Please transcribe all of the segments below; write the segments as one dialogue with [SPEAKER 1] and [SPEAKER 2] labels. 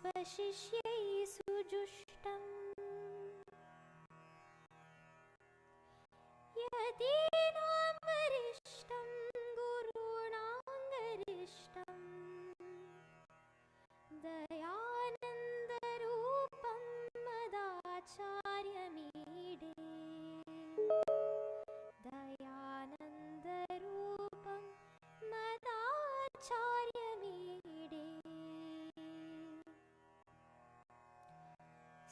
[SPEAKER 1] स्वशिष्यै सुजुष्टम् यतीनां वरिष्ठं गुरूणां गरिष्ठं दयानन्दरूपं मदाचार्यमीडे दयानन्दरूपं मदाचार्यमीडे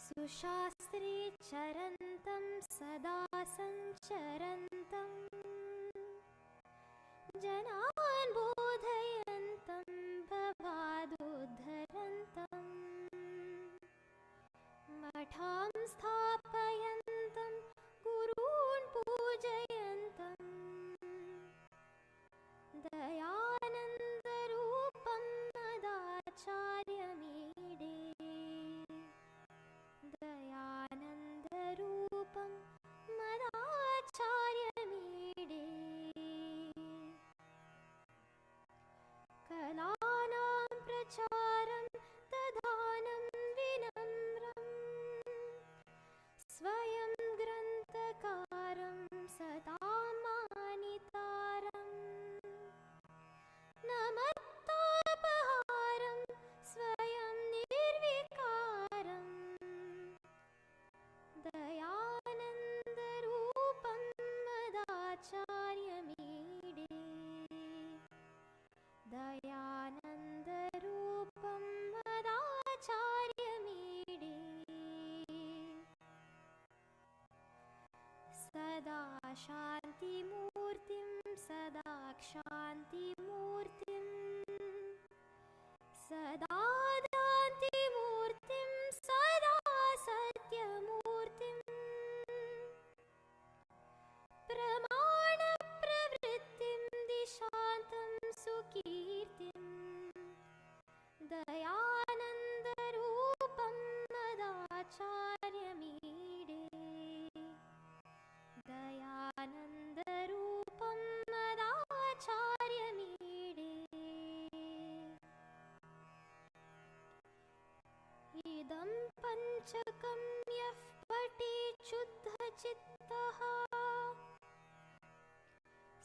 [SPEAKER 1] सुशास्त्रे चरन्तं सदा सञ्चरन्तं जनान् बोधयन्तं भवादुद्धरन्तं मठां स्थापयन्तं गुरून् पूजयन्तं दयानन्दरूपं मदाचार्यमीडे दयानन्दरूपं मदाचार्यमीडे कलानां प्रचारं दधानं विनम्रं स्वयं ग्रन्थकारं सदा मानितारं नमत्तापहारं स्वयं निर्विकारं दयानन्दरूपं मदाचार्यमीडे दयानन्दरूपं मदाचार्यमीडे सदा शान्तिमूर्तिं सदा क्षान्तिमूर्तिं सदा दान्तिमूर्तिं सदा सत्यमूर्तिं प्रमाणप्रवृत्तिं दिशान्तं सुकीर्तिं दयानन्दरूपं मदाचार्यमीडे दयानन्दरूपं मदाचार्यमीडे इदं पञ्चकं यः पठेत् शुद्धचित्तः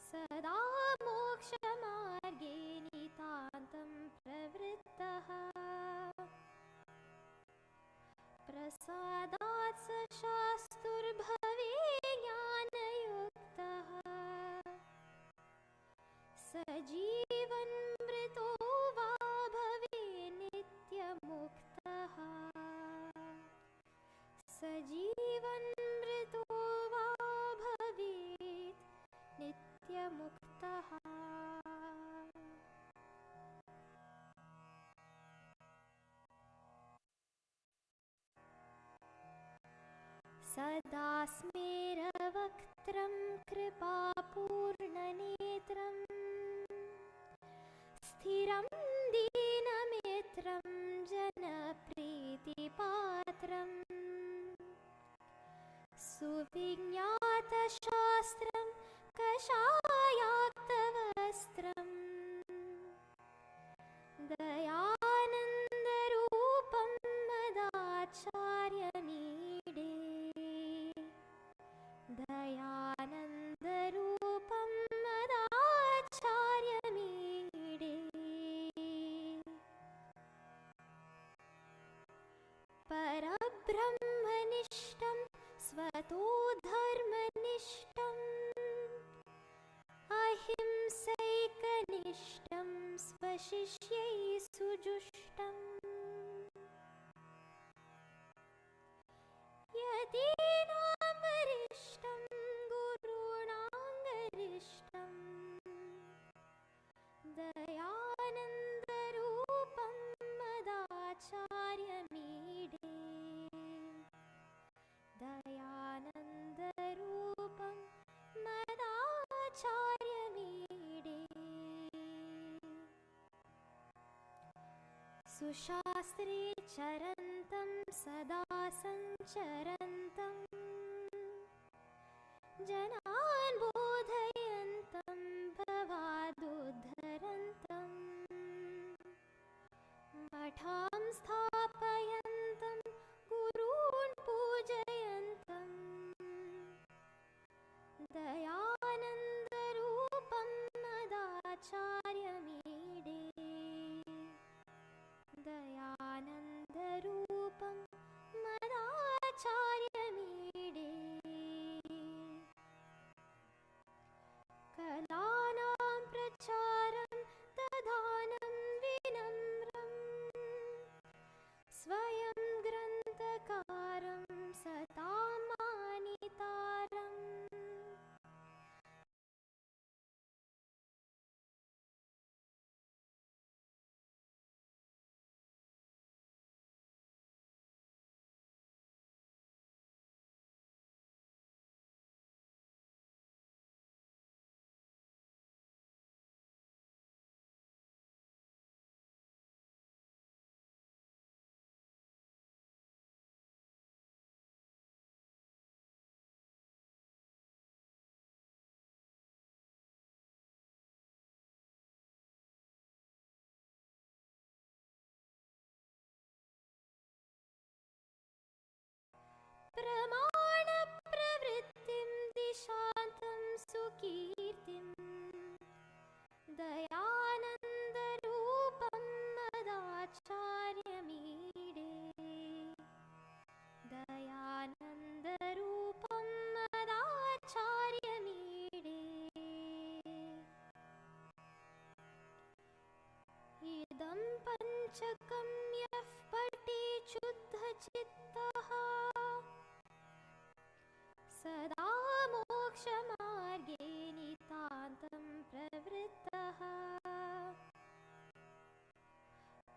[SPEAKER 1] सदा मोक्षमार्गे नितान्तं प्रवृत्तः प्रसादात् स शास्तुर्भवे ज्ञानयुक्तः स जीवन्मृतो वा भवे नित्यमुक्तः स जीवन्मृतो वा भवेत् नित्यमुक्तः सदा स्मेरवक्त्रं कृपापूर्णनेत्रं स्थिरं दीनमित्रं जनप्रीतिपात्रं सुविज्ञातशास्त्रं कषायाक्तवस्त्रं दयानन्दरूपं मदाचार्यमीडे दयानन्दरूपं मदाचार्यमीडे परब्रह्मनिष्ठं स्वतो धर्मनिष्ठम् अहिंसैकनिष्ठं स्वशिष्यै सुजुष्टम् यतीनां वरिष्ठं गुरूणां गरिष्ठं दयानन्दरूपं मदाचार्यमीडे दयानन्दरूपं मदाचार्यमीडे सुशास्त्रे चरन्तं सदा सञ्चरन्तं जनान् बोधयन्तं भवादुद्धरन्तं मठां स्थापयन्तं सदाचार्यमीडे दयानन्दरूपं मदाचार्यमीडे कलानां प्रचारं दधानं विनम्रं स्वयं ग्रन्थकारं सतां मानितारम् प्रमाणप्रवृत्तिं दिशान्तं सुकीर्तिं दयानन्दरूपं मदाचार्यमीडे दयानन्दरूपं मदाचार्यमीडे इदं पञ्चकं यः पठेत् शुद्धचित्तः सदा मोक्षमार्गे नितान्तं प्रवृत्तः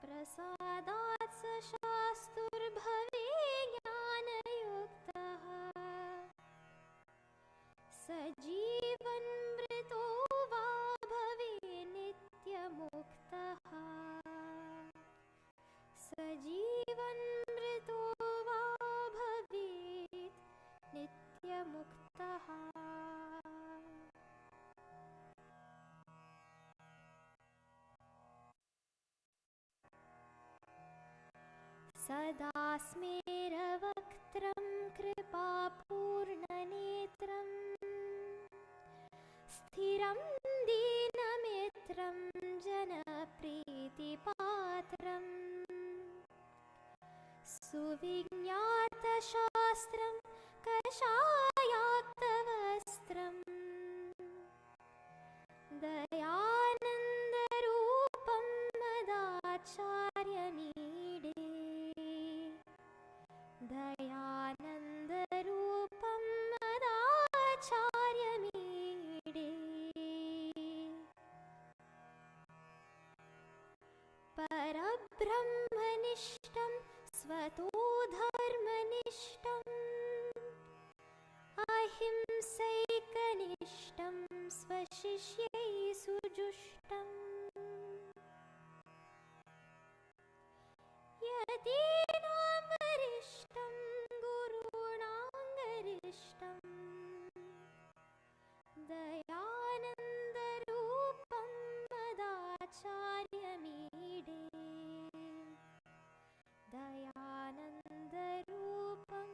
[SPEAKER 1] प्रसादात् स शास्तुर्भवे ज्ञानयुक्तः स जीवन्मृतो वा भवे नित्यमुक्तः स जीवन्मृतो वा भवेत् नित्यमुक्तः सदा स्मेरवक्त्रं कृपापूर्णनेत्रं स्थिरं दीनमित्रं जनप्रीतिपात्रं सुविज्ञातशास्त्रं कषायाक्तवस्त्रं दयानन्दरूपं मदाचार्यमीडे दयानन्दरूपं मदाचार्यमीडे परब्रह्मनिष्ठं स्वतो धर्मनिष्ठम् अहिंसैकनिष्ठं स्वशिष्यै सुजुष्टम् यतीनां वरिष्ठं गुरूणां गरिष्ठं दयानन्दरूपं मदाचार्यमीडे दयानन्दरूपं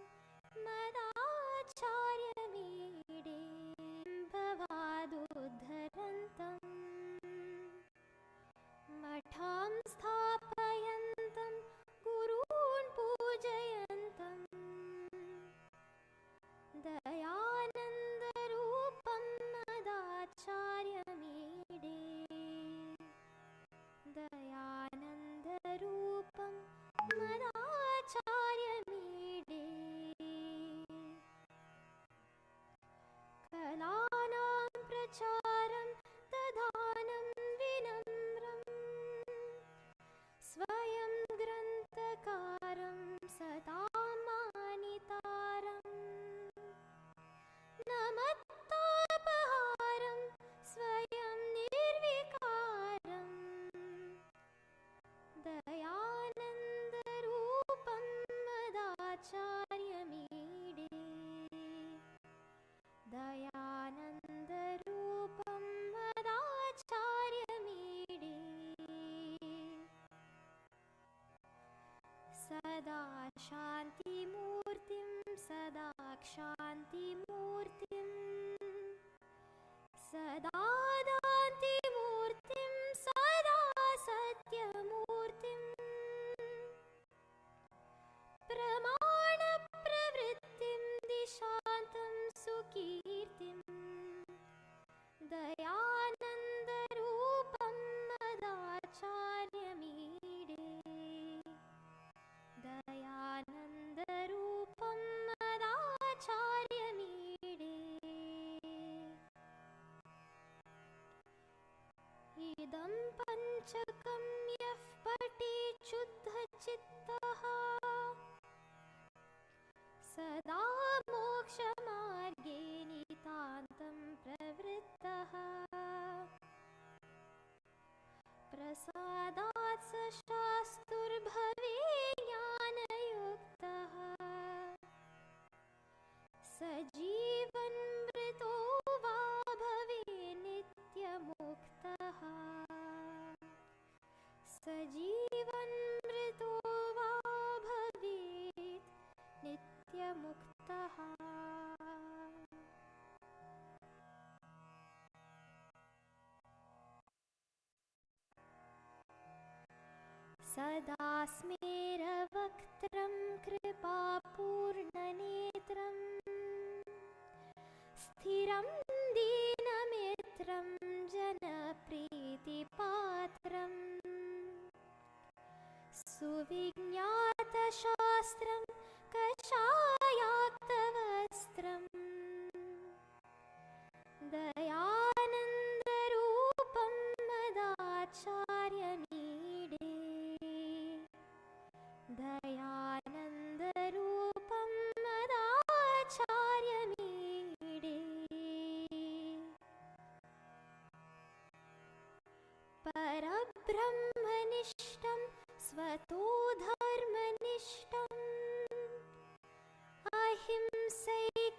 [SPEAKER 1] मदाचार्यमीडे भवादुद्धरन्तं मठां स्थापयन्तं गुरून् पूजयन्तं दयानन्दरूपं मदाचार्यमीडे दयानन्दरूपं मदाचार्यमीडे कलानां प्रचारं दधानं विनम्रं स्वयं ग्रन्थकारं सतां मानितारम् नमत्तापहारं स्वयं निर्विकारं दयानन्दरूपं मदाचार्यमीडे दयानन्दरूपं मदाचार्यमीडे सदा इदं पञ्चकं यः पठेत् शुद्धचित्तः सदा मोक्षमार्गे नितान्तं प्रवृत्तः प्रसादात् स शास्तुर्भवे ज्ञानयुक्तः स जीवन्मृतो वा भवे नित्यमुक्तः स जीवन्मृतो वा भवेत् नित्यमुक्तः सदा स्मेरवक्त्रं कृपापूर्णनेत्रं स्थिरं दीनमित्रं जनप्रीतिपात्रं सुविज्ञातशास्त्रं कषायाक्तवस्त्रं दयानन्दरूपं मदाचार्यमीडे दयानन्दरूपं मदाचार्यमीडे परब्रह्मनिष्ठं स्वतो धर्मनिष्ठम् अहिंसैकनिष्ठं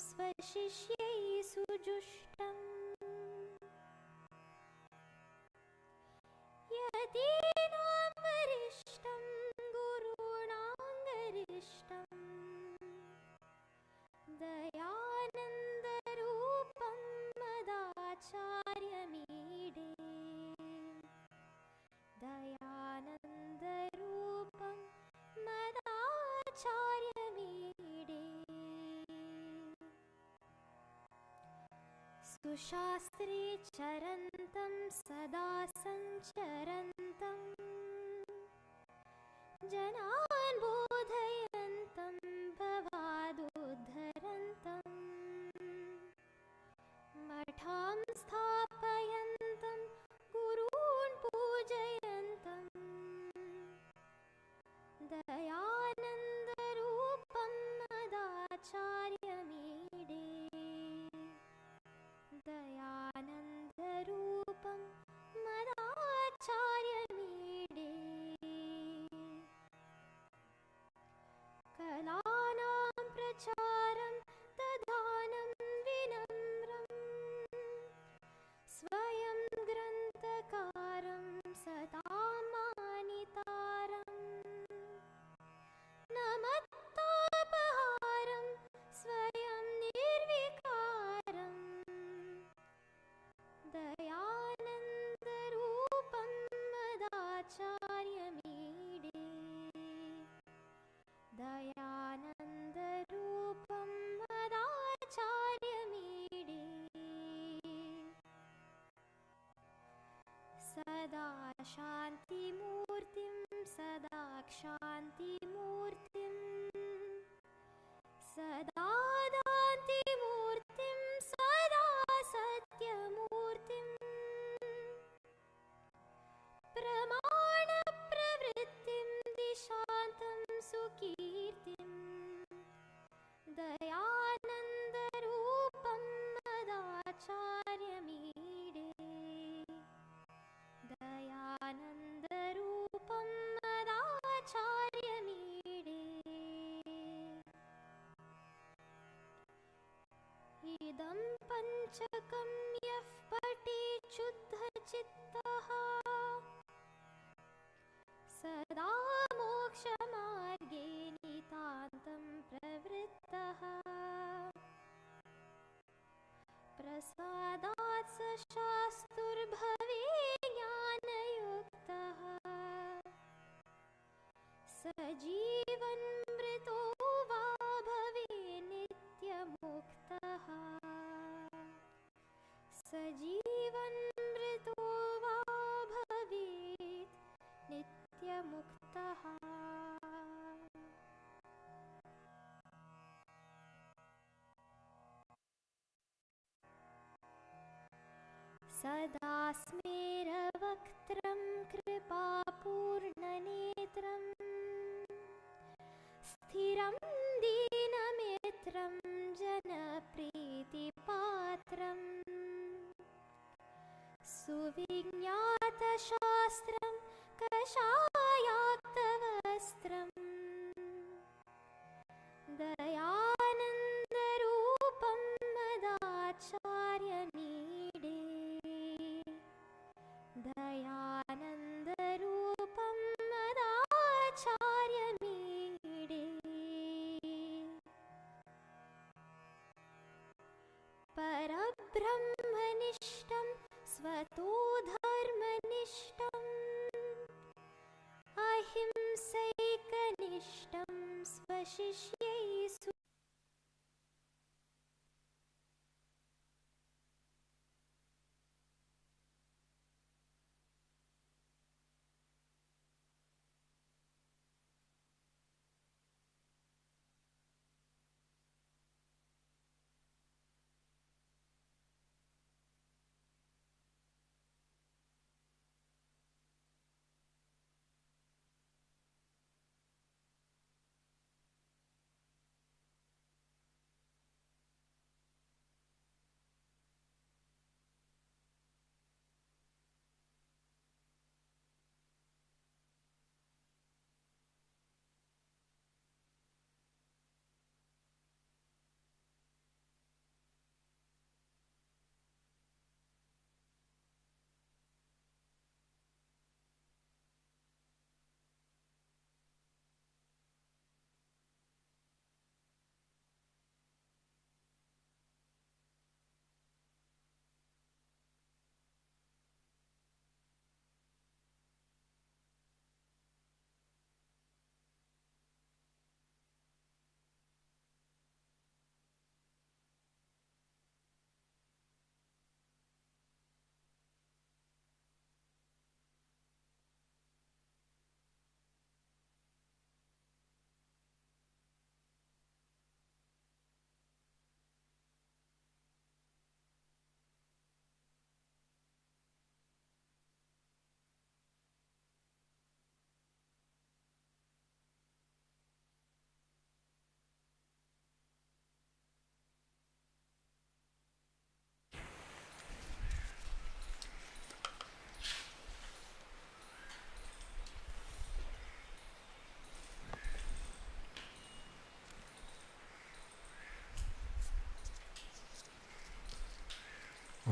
[SPEAKER 1] स्वशिष्यै सुजुष्टम् यतीनां वरिष्ठं गुरूणां गरिष्ठं दयानन्दरूपं मदाचार्यमीडे दयानन्दरूपं मदाचार्यमीडे सुशास्त्रे चरन्तं सदा सञ्चरन्तं जनान् बोधयन्तं भवादुद्धरन्तं मठां स्थापयन्तं गुरून् पूजयन्तं दयानन्दरूपं मदाचार्यमीडे दयानन्दरूपं मदाचार्यमीडे कलानां प्रचारं दधानं विनम्रं स्वयं ग्रन्थकारं सदा मानितारं नमत्तापहारं स्वयं निर्विकारं दयानन्दरूपं मदाचार्यमीडे दयानन्दरूपं मदाचार्यमीडे सदा शान्तिमूर्तिं सदा क्षान्तिमूर्तिं सदा दान्तिमूर्तिं सदा सत्यमूर्तिं प्रमाणप्रवृत्तिं दिशान्तं सुकीर्तिं दयानन्दरूपं मदाचार्यमीडे दयानन्दरूपं मदाचार्यमीडे इदं पञ्चकं यः पठेत् शुद्धचित्तः सदा मोक्षमार्गे नितान्तं प्रवृत्तः प्रसादात् स शास्तुर्भवे ज्ञानयुक्तः स जीवन्मृतो वा भवे नित्यमुक्तः स जीवन्मृतो वा भवेत् नित्यमुक्तः सदा सुविज्ञातशास्त्रं कषायाक्तवस्त्रम् दयानन्दरूपं मदाचार्यमीडे दयानन्दरूपं मदाचार्यमीडे परब्रह्मनिष्ठं स्वतो धर्मनिष्ठम् अहिंसैकनिष्ठं स्वशिष्यैः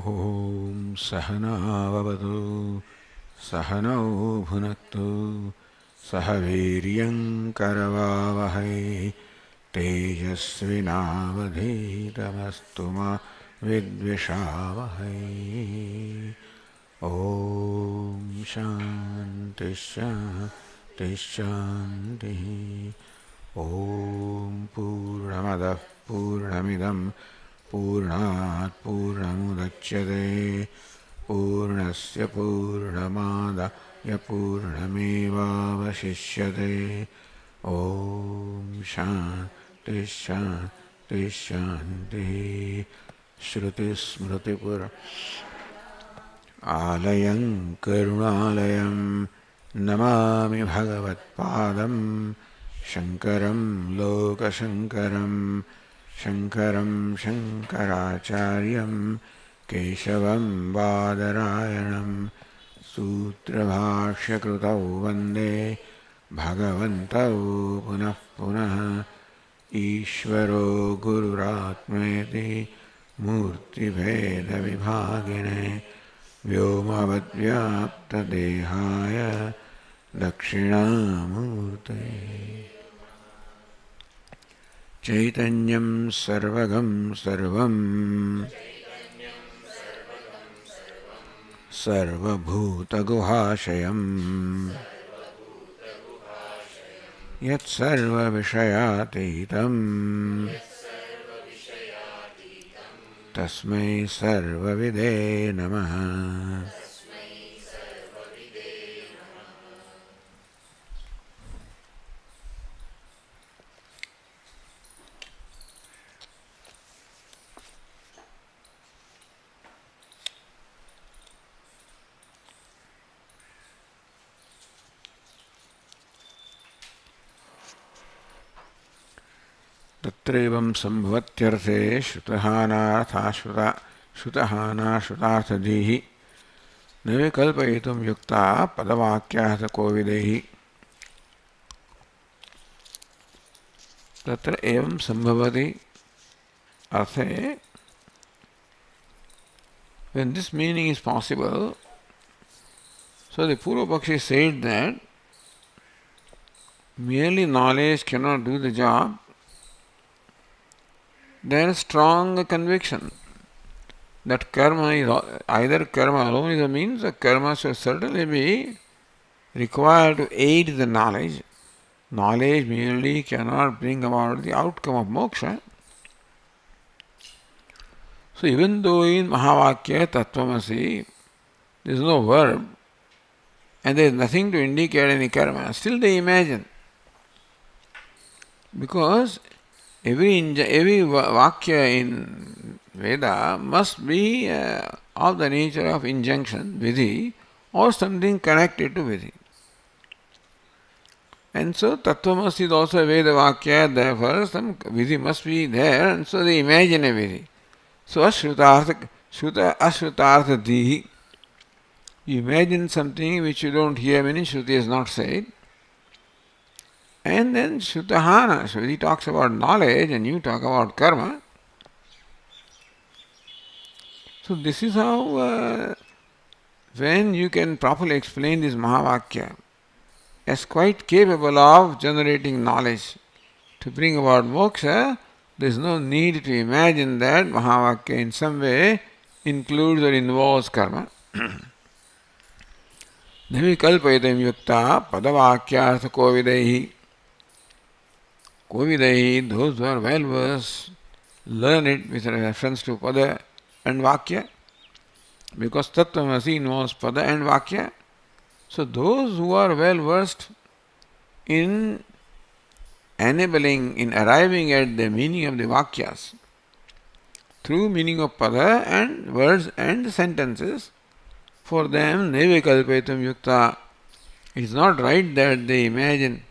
[SPEAKER 2] ॐ सहनाववतु सहनौ भुनक्तु सह वीर्यं करवावहै तेजस्विनावधीतमस्तु मा विद्विषावहै। ॐ शान्ति शान्ति शान्तिः। ॐ पूर्णमदः पूर्णमिदं पूर्णात् पूर्णमुदच्यते पूर्णस्य पूर्णमादाय पूर्णमेवावशिष्यते। ॐ शान्ति शान्ति शान्तिः। श्रुतिस्मृतिपुर आलयं करुणालयं नमामि भगवत्पादं शङ्करं लोकशङ्करं शङ्करं शङ्कराचार्यं केशवं बादरायणं सूत्रभाष्यकृतौ वन्दे भगवन्तौ पुनः पुनः। ईश्वरो गुरुरात्मेति मूर्तिभेदविभागिने व्योमवद्व्याप्तदेहाय दक्षिणामूर्तये चैतन्यं सर्वगं सर्वं सर्वभूतगुहाशयं यत्सर्वविषयातीतं तस्मै सर्वविदे नमः। तत्रैवं सम्भवत्यर्थे श्रुतहानार्थाश्रुतार्थधीः Navikalpayitum yukta padavakyah kovidehi tatra evam sambhavati arthe. When this meaning is possible, so the Purva Pakshi said that merely knowledge cannot do the job. There is strong conviction that karma is either karma alone is a means, or karma should certainly be required to aid the knowledge. Knowledge merely cannot bring about the outcome of moksha. So even though in Mahavakya Tattvamasi there is no verb and there is nothing to indicate any karma, still they imagine. Because every Vakya in Veda must be of the nature of injunction, Vidhi, or something connected to Vidhi. And so Tattvamasi is also a Veda Vakya, therefore some Vidhi must be there, and so they imagine a Vidhi. So Ashrutartha Dihi, you imagine something which you don't hear, meaning Shruti has not said. And then Shrutahana, Shruti talks about knowledge and you talk about karma. So this is how when you can properly explain this Mahavakya as quite capable of generating knowledge to bring about moksha, there is no need to imagine that Mahavakya in some way includes or involves karma. Navikalpayitam yukta padavakyartha kovidehi. Kovidehi, those who are well versed, learn it with reference to pada and vakya, because Tattvamasi involves pada and vakya. So those who are well versed in enabling, in arriving at the meaning of the vakyas through meaning of pada and words and sentences, for them Nevikalpetum Yukta, it is not right that they imagine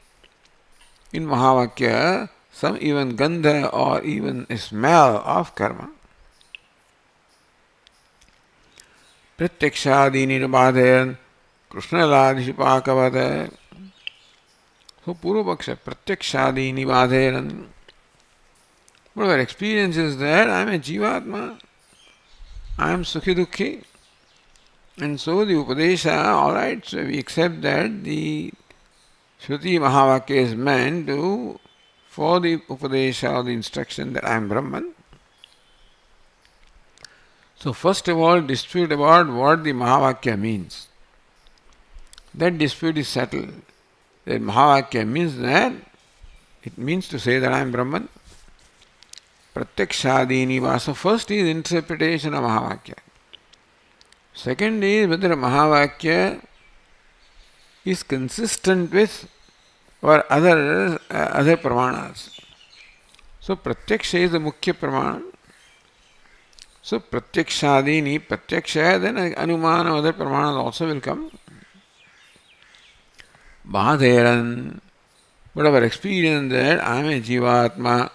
[SPEAKER 2] in Mahavakya some even gandha or even a smell of karma. Pratyakshadini nirmadhayan Krishnalādishipākavata. So Purvapaksha, Pratyakshadini vadhayan. But our experience is that I am a Jivatma, I am Sukhi Dukhi. And so the Upadesha, alright, so we accept that the Shruti Mahavakya is meant to, for the Upadesha or the instruction that I am Brahman. So first of all, dispute about what the Mahavakya means. That dispute is settled. That Mahavakya means that, it means to say that I am Brahman. Pratyakshadini vasa. First is interpretation of Mahavakya. Second is whether Mahavakya is consistent with or other pramanas. So Pratyaksha is the Mukhya pramana. So Pratyakshadini, Pratyaksha, then Anumana, other pramanas also will come. Bhadheran, but our experience that I am a Jivatma,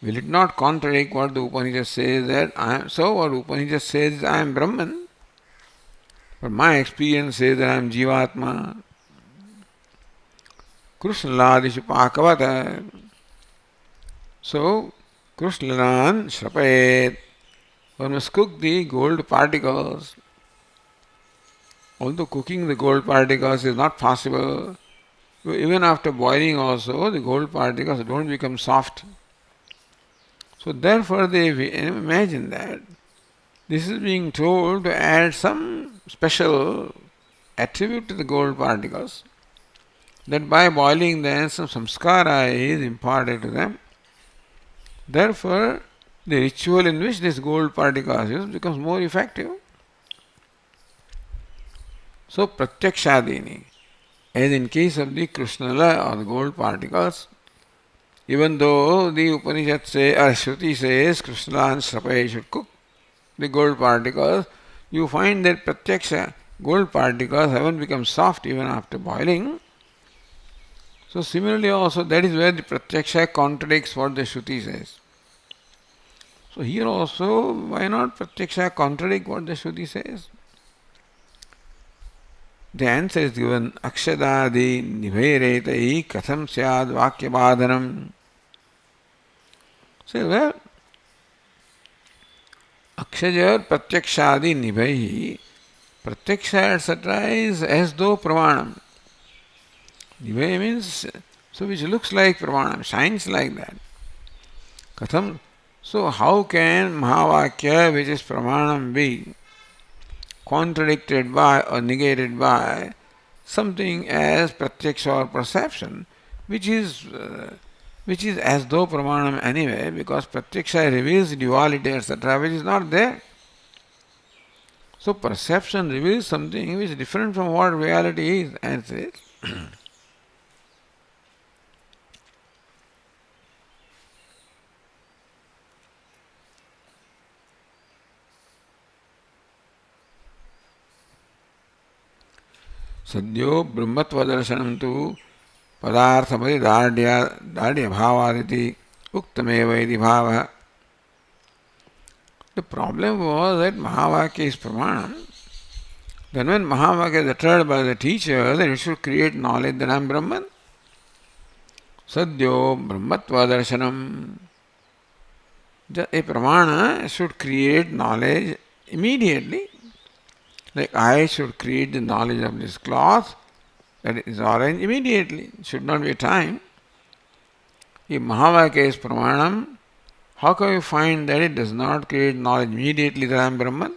[SPEAKER 2] will it not contradict what the Upanishad says that I am? So what Upanishad says is I am Brahman, but my experience says that I am Jivatma. Krishnalādishipākavata. So Krishnalān shrapayet. One must cook the gold particles. Although cooking the gold particles is not possible, even after boiling also, the gold particles don't become soft. So therefore they imagine that this is being told to add some special attribute to the gold particles, that by boiling them some samskara is imparted to them. Therefore the ritual in which this gold particles is becomes more effective. So Pratyakshadini, as in case of the Krishnala or the gold particles, even though the Upanishad says, or Shruti says, Krishna and Srapai should cook the gold particles, you find that Pratyaksha, gold particles haven't become soft even after boiling. So similarly also, that is where the Pratyaksha contradicts what the Shruti says. So here also, why not Pratyaksha contradict what the Shruti says? The answer is given, Akshadadi nibhairetai katham syad vakyabadhanam. Say, well, Akshaja pratyakshadi nibhaihi, pratyaksha etc. is as though pramanam. Nibhai means, so which looks like pramanam, shines like that. Katham, so how can Mahavakya, which is pramanam, be contradicted by or negated by something as pratyaksha or perception, which is as though pramanam anyway, because pratyaksha reveals duality, etc., which is not there. So perception reveals something which is different from what reality is, and says. Sadyo brahmatva tu padarthamati dadya bhavaditi uktameva iti bhava. The problem was that Mahavakya is pramanam. Then when Mahavakya is uttered by the teacher, then it should create knowledge that I am Brahman. Sadyo brahmatva darshanam. A pramana should create knowledge immediately. Like I should create the knowledge of this cloth, that is orange, immediately. It should not be time. If Mahavakya is pramanam, how can you find that it does not create knowledge immediately that I am Brahman?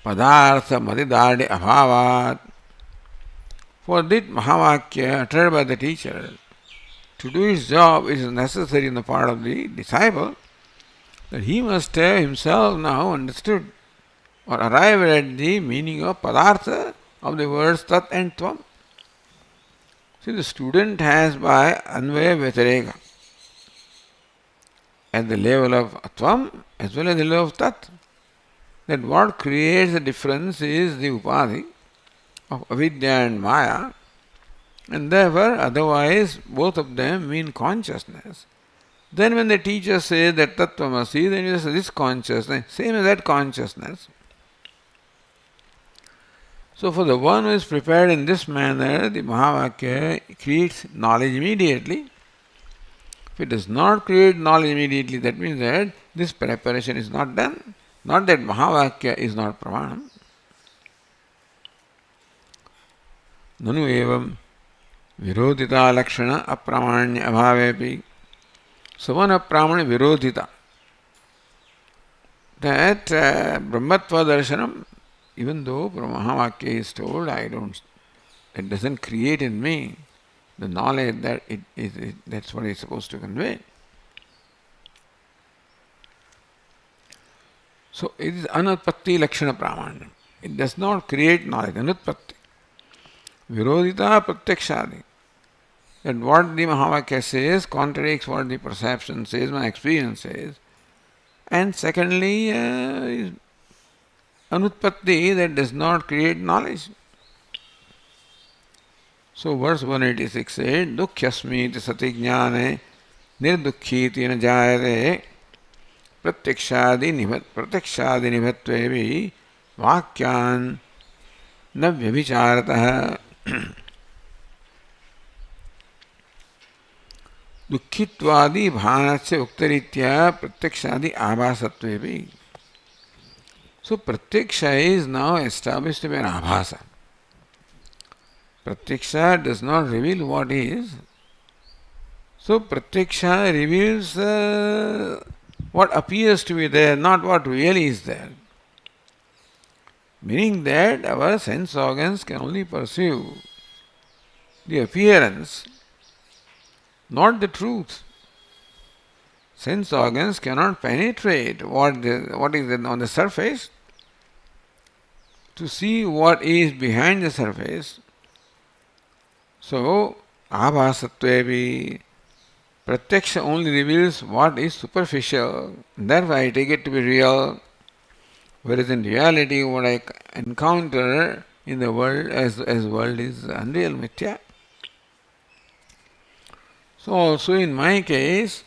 [SPEAKER 2] Padartha madidadi abhavat. For this Mahavakya uttered by the teacher, to do his job, it is necessary on the part of the disciple that he must have himself now understood or arrived at the meaning of padartha of the words tat and tvam. See, the student has by anvaya vyatireka at the level of tvam as well as the level of tat, that what creates the difference is the upadhi of avidya and maya, and therefore otherwise both of them mean consciousness. Then when the teacher says that tattvamasi, then you say this consciousness, same as that consciousness. So for the one who is prepared in this manner, the Mahavakya creates knowledge immediately. If it does not create knowledge immediately, that means that this preparation is not done. Not that Mahavakya is not pramanam. Nanu evam virodhita lakshana apramanya abhavepi. So one apramanya virodhita. That brahmatva darshanam, even though Mahavakya is told, it doesn't create in me the knowledge that that's what it's supposed to convey. So it is anutpatti lakshana pramanyam. It does not create knowledge, anutpatti. Virodhita pratyakshadi. That what the Mahavakya says contradicts what the perception says, my experience says. And secondly, anutpatti, that does not create knowledge. So verse 186 says, Dukhyasmiti sati jnane nirdukkhiti na jayate pratyakshadi nibhatvevi vakyan na vyabhicharatah. Dukkhitwadi bhanasya uktaritya pratyakshadi abhasatvevi. So pratyaksha is now established to be an abhasa. Pratyaksha does not reveal what is. So pratyaksha reveals what appears to be there, not what really is there. Meaning that our sense organs can only perceive the appearance, not the truth. Sense organs cannot penetrate what is on the surface to see what is behind the surface. So, abhasatvevi, pratyaksha only reveals what is superficial. Therefore, I take it to be real. Whereas in reality, what I encounter in the world as world is unreal, mithya. So also in my case,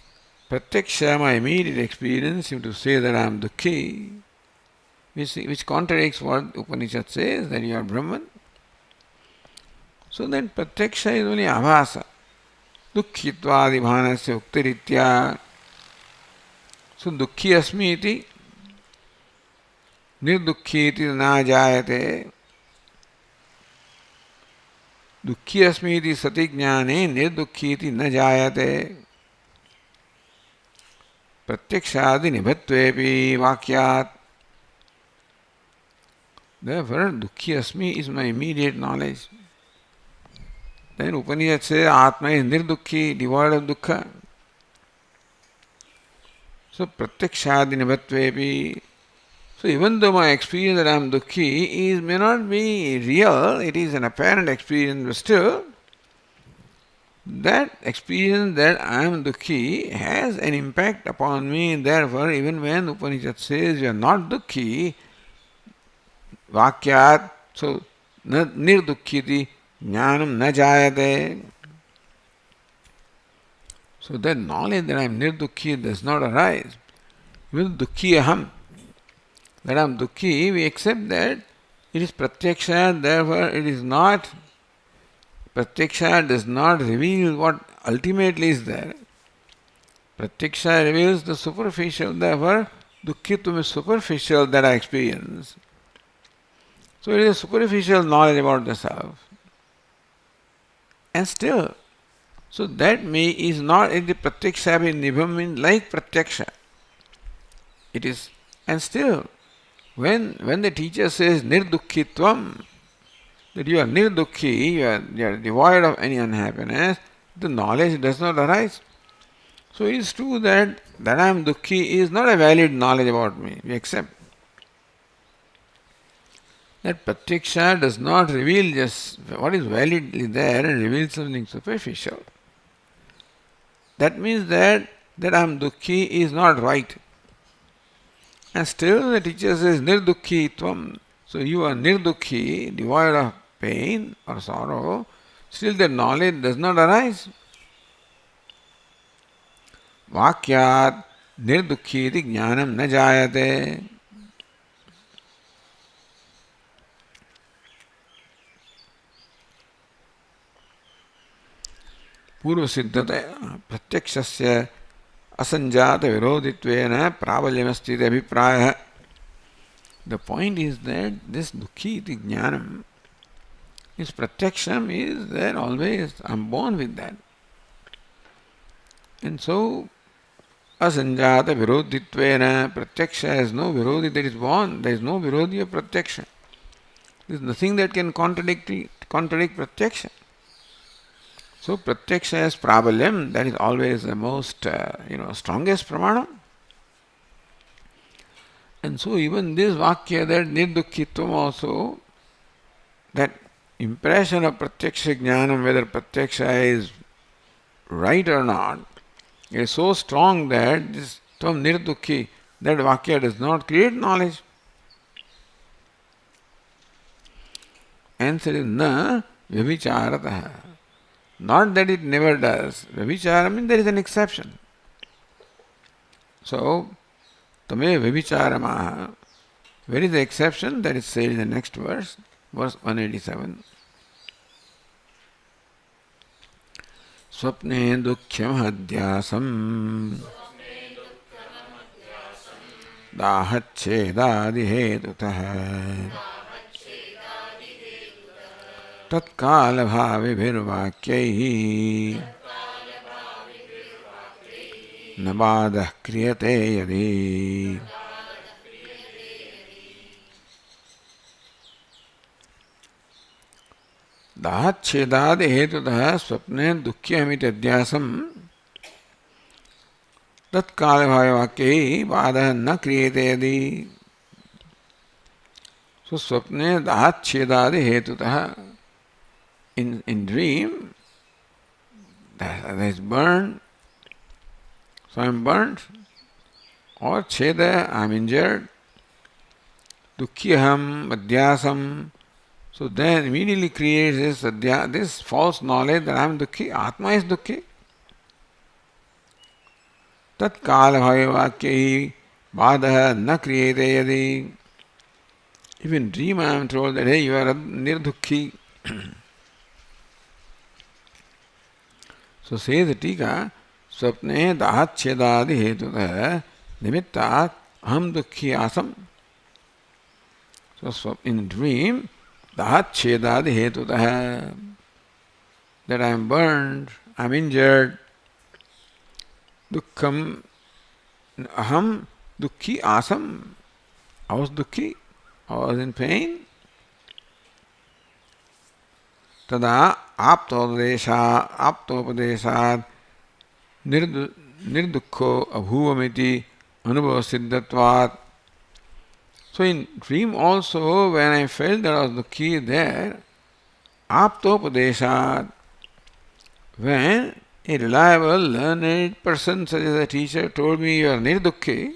[SPEAKER 2] pratyaksha, my immediate experience, seems to say that I am dukkhi. which contradicts what Upanishad says, that you are Brahman. So then pratyaksha is only avasa. Dukkhitva adibhanasya uktiritya. So dukhi asmi iti nirdukhi iti na jayate. Dukhi asmi iti sati jnane nirdukhi iti na jayate. Pratyakshadi nibhatvepi vakyat. Therefore, dukhi asmi is my immediate knowledge. Then Upanishad says Atma is nirdukhi, devoid of dukkha. So pratyakshadi nibhatvepi. So even though my experience that I am dukhi may not be real, it is an apparent experience, but still, that experience that I am dukhi has an impact upon me. Therefore, even when Upanishad says you are not dukhi, vakyat, so nirdukkhiti jnanam na jayate. So that knowledge that I am nirdukhi does not arise. Even dukhi aham, that I am dukhi, we accept that it is pratyaksha, therefore it is not, pratyaksha does not reveal what ultimately is there. Pratyaksha reveals the superficial, therefore dukkhitum is superficial that I experience. So it is a superficial knowledge about the self. And still, so that me is not in the pratyaksha nibham means like pratyaksha. It is, and still, when the teacher says nirdukkhitvam, that you are nirdukhi, you are devoid of any unhappiness, the knowledge does not arise. So it is true that I am dukhi is not a valid knowledge about me. We accept. That pratyaksha does not reveal just what is validly there and reveals something superficial. That means that I am dukhi is not right. And still the teacher says nirdukhi tvam. So you are nirdukhi, devoid of pain or sorrow, still the knowledge does not arise. Vakyat nirdukhi iti jnanam na jayate. Purva siddhate pratyakshasya asanjata virodhitvena pravalyamasti abhipraya. The point is that this dukhi iti jnanam, this pratyaksham is there always. I am born with that. And so, asanjata virodhitvena, pratyaksha has no virodhi that is born. There is no virodhi of pratyaksha. There is nothing that can contradict pratyaksha. So pratyaksha as pravalyam, that is always the most strongest pramanam. And so even this vakya, that nirdukkitvam also, that impression of pratyaksha jnanam, whether pratyaksha is right or not, is so strong that this tvam nirdukhi, that vakya does not create knowledge. Answer is na vyabhicharatah. Not that it never does. Vyabhichara means there is an exception. So, tame vyabhicharamaha. Where is the exception? That is said in the next verse 187. Swapne dukhyam hadyasam dahachedadi hetutah tatkala bhavibhirvakyaihi nabadah kriyate yadi. दाहच्छेदाद हेतुतः स्वप्ने दुःख्यमित अध्यासम तत्काल भाववाक्ये बाधः न क्रियते यदि. So स्वप्ने दाहच्छेदाद हेतुतः, in dream that is burned, so I am burnt, or cheda, I am injured, dukhyaham adhyasam. So then immediately creates this false knowledge that I am dukhi, Atma is dukhi. Tat kala bhavavakyahi badha na kriyate yadi. If in dream I am told that, hey, you are a nirdukhi. So says the Tika, Swapne dahatchedadi hetutah nimittat aham dukhi asam. So in dream, dahatchedadi hetutah, that I am burned, I am injured, dukkham, aham dukhi asam. I was dukhi, I was in pain. Tada aptopadeshat nirdukho abhuvamiti anubhavasiddhatvat. So in dream also, when I felt that I was dukhi there, aptopadeshat, when a reliable, learned person such as a teacher told me you are nirdukhi,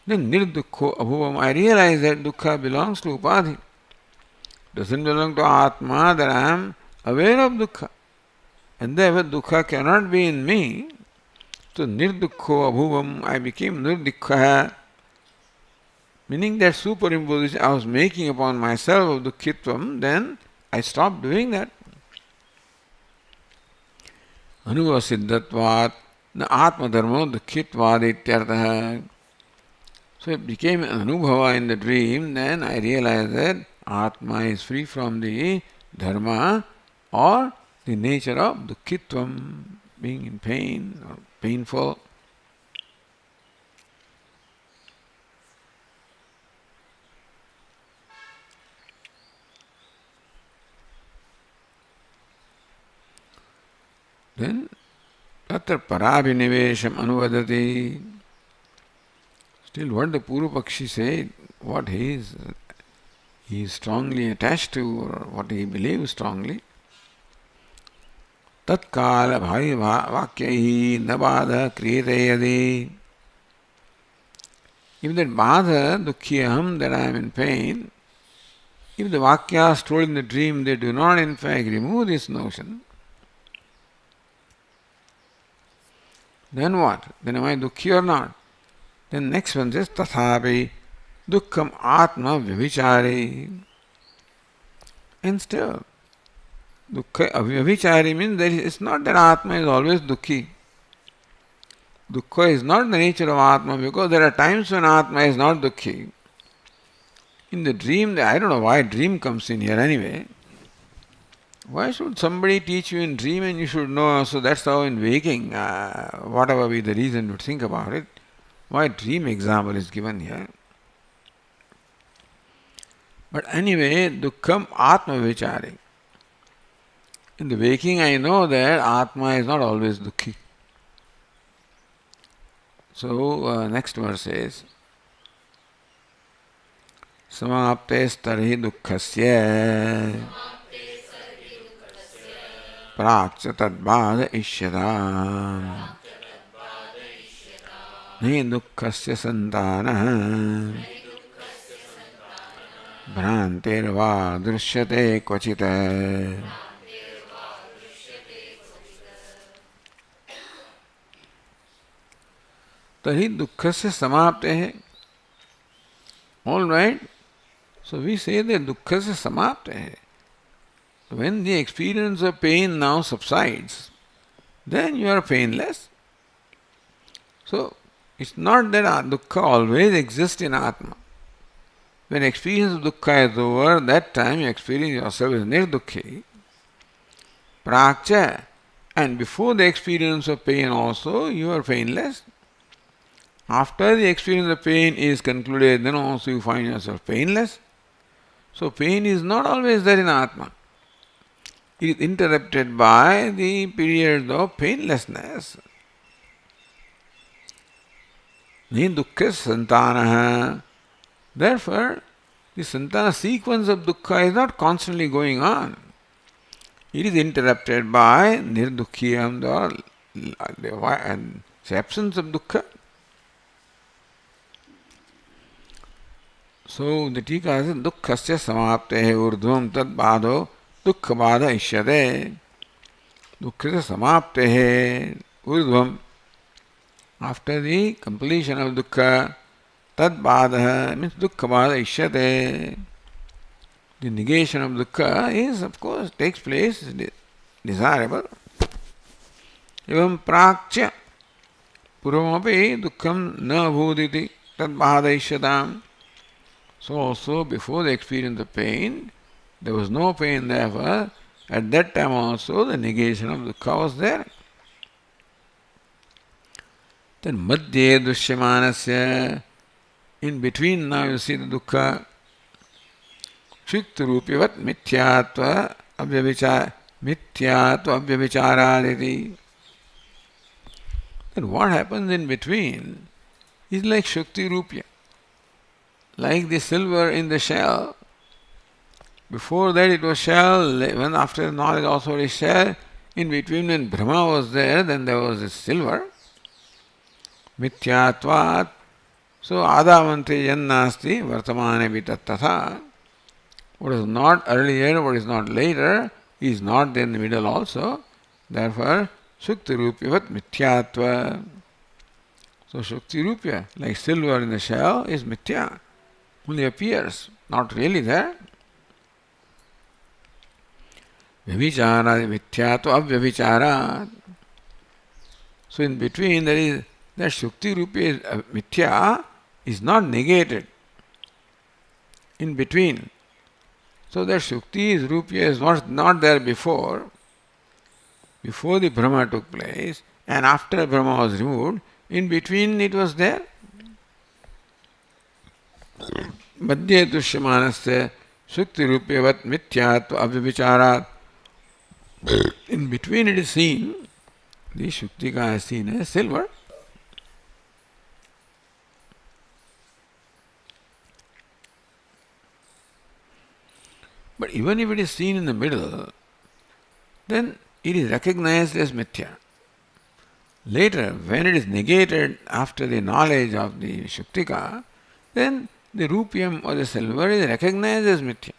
[SPEAKER 2] then nirdukho abhuvam, I realized that dukkha belongs to upadhi. Doesn't belong to Atma, that I am aware of dukkha. And therefore dukkha cannot be in me. So nirdukho abhuvam, I became nirdukha, meaning that superimposition I was making upon myself of dukkhitvam, then I stopped doing that. Anubhava siddhatvat, na atma dharmo dukkhitvad ityartha. So it became an anubhava in the dream, then I realized that Atma is free from the dharma or the nature of dukkhitvam, being in pain or painful. Then tatra parabhinivesham anuvadati. Still what the Purupakshi said, what he is strongly attached to, or what he believes strongly. Tatkala bhai vakyahi nabadha kriyate yadi. If that badha, dukhyaham, that I am in pain, if the vakyas told in the dream, they do not in fact remove this notion, then what? Then am I dukhi or not? Then next one says, tathapi dukkham atma vyabhichari. And still, dukkha vyabhichari means that it's not that Atma is always dukhi. Dukkha is not the nature of Atma, because there are times when Atma is not dukhi. In the dream, I don't know why dream comes in here anyway. Why should somebody teach you in dream and you should know? So that's how in waking, whatever be the reason to think about it, why dream example is given here. But anyway, dukkham atma vichari. In the waking I know that Atma is not always dukhi. So next verse says, samaptes tarhi dukkhasya prakcha tadbada ishyata nahi dukkhasya santana भ्रांतिर्वा दृश्यते क्वचित्. तर्हि दुःखस्य समाप्तेः. All right. So we say that dukkha samapte. When the experience of pain now subsides, then you are painless. So it's not that dukkha always exists in Atma. When experience of dukkha is over, that time you experience yourself as nirdukhi. Prakcha. And before the experience of pain also, you are painless. After the experience of pain is concluded, then also you find yourself painless. So pain is not always there in Atma. It is interrupted by the periods of painlessness. Ni dukkha santana. Therefore, the santana sequence of dukkha is not constantly going on. It is interrupted by nirdukhyam, the absence of dukkha. So the tika says, dukkhasya samaptehe urdhvam tad bado dukkha bada ishyate. Dukkhasya samaptehe urdhvam. After the completion of dukkha, Tad badaha means dukkha bada ishyate. The negation of dukkha is, of course, takes place, is desirable. Evam prakcha purvamapi dukkham na bhuditi tad bhadayishyatam. So also before the experience of pain, there was no pain, therefore at that time also the negation of dukkha was there. Then madhye dushyamanasya, in between now you see the dukkha, shuktirupivat mithyatva avyabhicharaditi. Then what happens in between is like Shukti Rupya, like the silver in the shell. Before that it was shell, when after knowledge also is shell. In between when Brahma was there, then there was this silver. Mithyatvat. So adavanti yannasti vartamane vitattatha. What is not earlier, what is not later, is not there in the middle also. Therefore, Shukti Rupyavat Mithyatva. So Shukti Rupya, like silver in the shell, is Mithya. Only appears, not really there. Vyabhichara Mithyatva Avyabhichara. So in between there is that Shukti Rupya is Mithya is not negated. In between. So that Shukti is Rupya is not there before the Brahma took place, and after Brahma was removed, in between it was there. Madhye dushyamanasya Shukti Rupyavat Mithyatva Avyabhicharat. In between it is seen, the Shuktika is seen as silver. But even if it is seen in the middle, then it is recognized as mithya. Later, when it is negated after the knowledge of the Shuktika, then the rupium or the silver is recognized as mithya.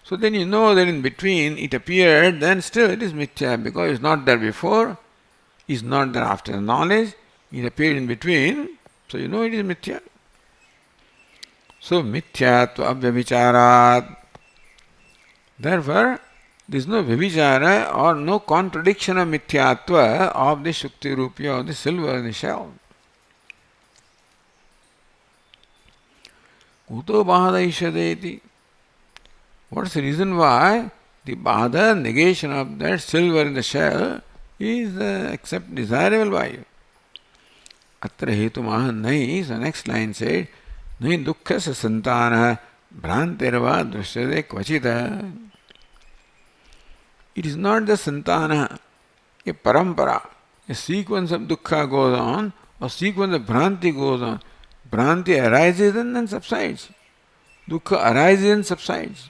[SPEAKER 2] So then you know that in between it appeared, then still it is mithya because it's not there before, it's not there after the knowledge, it appeared in between, so you know it is mithya. So mithyatva avyabhicharat. Therefore, there is no vyabhichara or no contradiction of mithyatva of the Shukti Rupya or the silver in the shell. Kuto bahadayishadeti. What is the reason why the bhada, negation of that silver in the shell, is except desirable by you? Atra hetumaha nahi. So next line said, nahi dukkhasya santana bhrantirva drishyate kvachita. It is not the santana, a parampara, a sequence of dukkha goes on, or sequence of bhranti goes on. Bhranti arises and then subsides. Dukkha arises and subsides.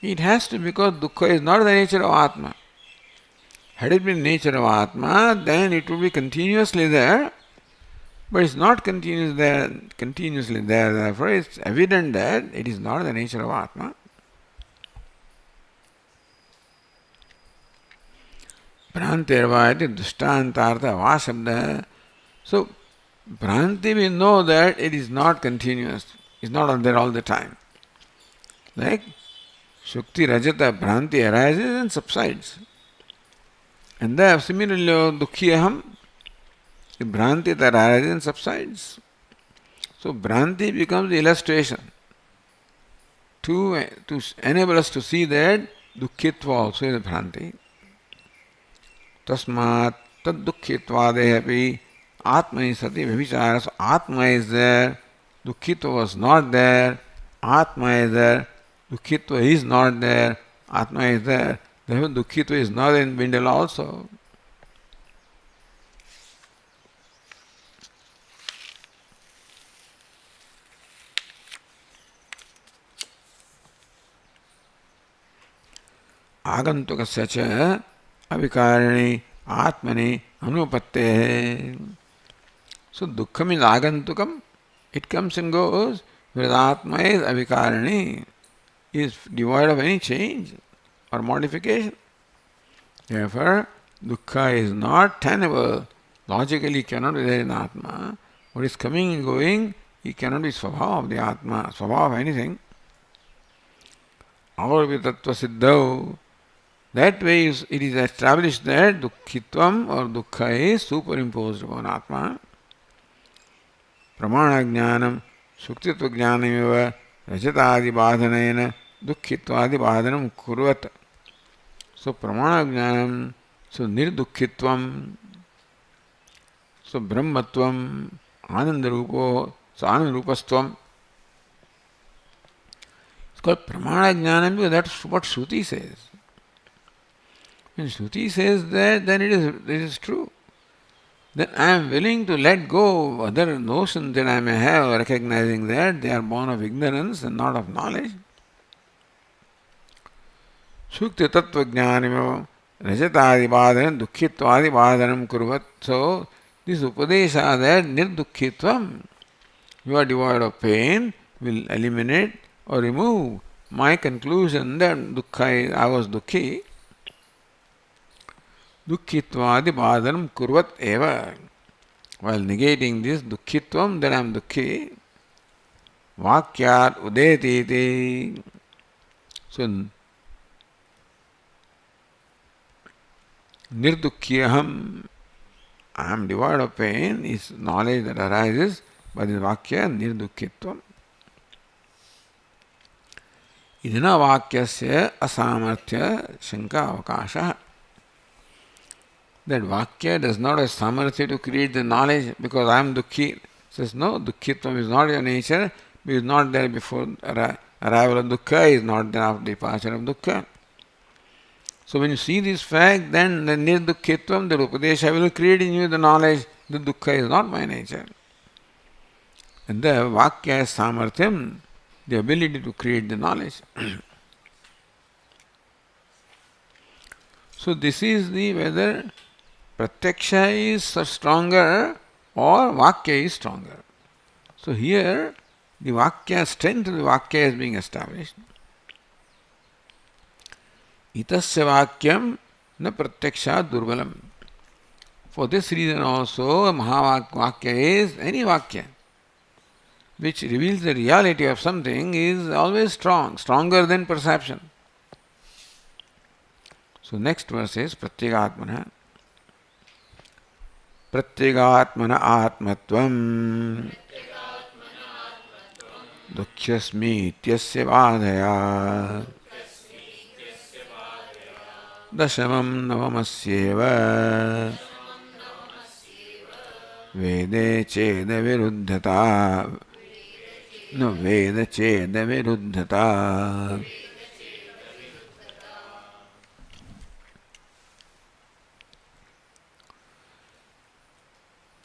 [SPEAKER 2] It has to, because dukkha is not the nature of Atma. Had it been nature of Atma, then it would be continuously there, but it's not continuously there. Therefore, it's evident that it is not the nature of Atma. Bhrantirva iti dृष्टान्तार्थ va shabda. So, Bhranti we know that it is not continuous, it's not there all the time. Like Shukti Rajata Bhranti arises and subsides. And there similarly Dukhyaham, the Bhranti that arises and subsides. So Bhranti becomes the illustration to enable us to see that Dukkhitva also is a Bhranti. Tasmat tad Dukkhitvadehapi Atma is sati vyabhichara. So Atma is there, Dukkhitva was not there, Atma is there, Dukkhitva is not there, Atma is there. Therefore Dukkhitva is not in Bindal also. Agantukasya cha avikarani atmani anupatte. So dukkha means agantukam, it comes and goes, whereas Atma is avikarani, is devoid of any change or modification. Therefore, dukkha is not tenable, logically cannot be there in Atma, What is coming and going, it cannot be Swabhava of the Atma, Swabhava of anything. Our Viditatva Siddhav, that way it is established that Dukkhitvam or Dukkha is superimposed upon Atma. Pramana Jnanam, Suktitva Jnanamiva, Rajatadi Badhanena, Dukkhitwadi Badhanam Kurvat. So Pramana Jnanam, so Nirdukkitvam, so Brahmatvam, Anandarupo, so Anandarupastvam. It's called Pramana Jnanam because that's what Shruti says. When Shruti says that, then it is true. Then I am willing to let go of other notions that I may have, recognizing that they are born of ignorance and not of knowledge. Shukti tattva jnanimo rajatadi badhanam dukkhitwadi badhanam kurvat. So, this upadesha that nirdukkhitvam, you are devoid of pain, will eliminate or remove my conclusion that dukkha, I was dukkhi. Dukkhitwadi badhanam kurvat eva. While negating this dukkhitvam, that I am dukkhi, vakyat udetiti. So, nirdukhyaham, I am devoid of pain, is knowledge that arises by this vakya nirdukkitvam. Idina vakyasya asamarthya shanka avakasha. That vakya does not have samarthya to create the knowledge because I am dukkhi. Says no, dukkhitvam is not your nature, it is not there before arrival of dukkha, is not there after departure of dukkha. So when you see this fact, then the nirdukkhitvam, the upadesha will create in you the knowledge that dukkha is not my nature. And the vakya is samarthyam, the ability to create the knowledge. So this is the whether pratyaksha is stronger or vakya is stronger. So here the vakya, strength of the vakya is being established. Itasya vakyam na pratyaksha durbalam. For this reason also mahavakya is any vakya which reveals the reality of something is always strong, stronger than perception. So next verse is pratyagatmana. Pratyagatmana atmatvam dukhyasmi ityasya vadhaya dashamam navamasyeva vede cheda viruddhata no veda cheda viruddhata.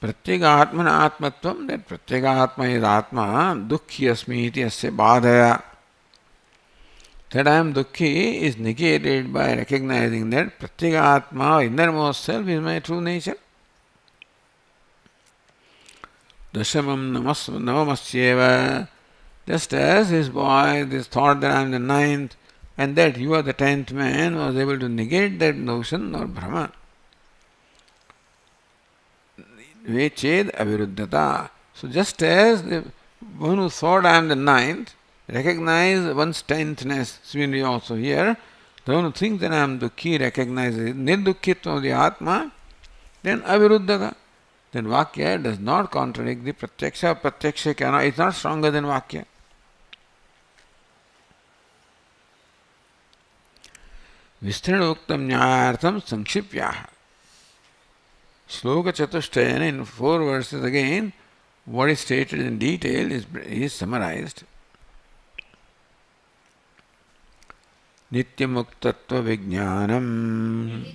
[SPEAKER 2] Pratyagatmana atmatvam, that pratyagatma is atma, dukkhi asmi iti asya badhaya. That I am dukkhi is negated by recognizing that pratyagatma, innermost self, is my true nature. Dashamam navamasyeva. Just as his boy, this thought that I am the ninth and that you are the 10th man was able to negate that notion or Brahma. Veched aviruddhata. So just as the one who thought I am the ninth, recognize one's 10thness, similarly also here, the one who thinks that I am dukkhi recognizes nirdukkitvam of the Atma, then aviruddhata. Then vakya does not contradict the pratyaksha. Pratyaksha cannot, it's not stronger than vakya. Vistranuktam nyayartham sankshipyaha. Shloka Chatushtayana in 4 verses again, what is stated in detail is summarized. Nityamuktattva vijnanam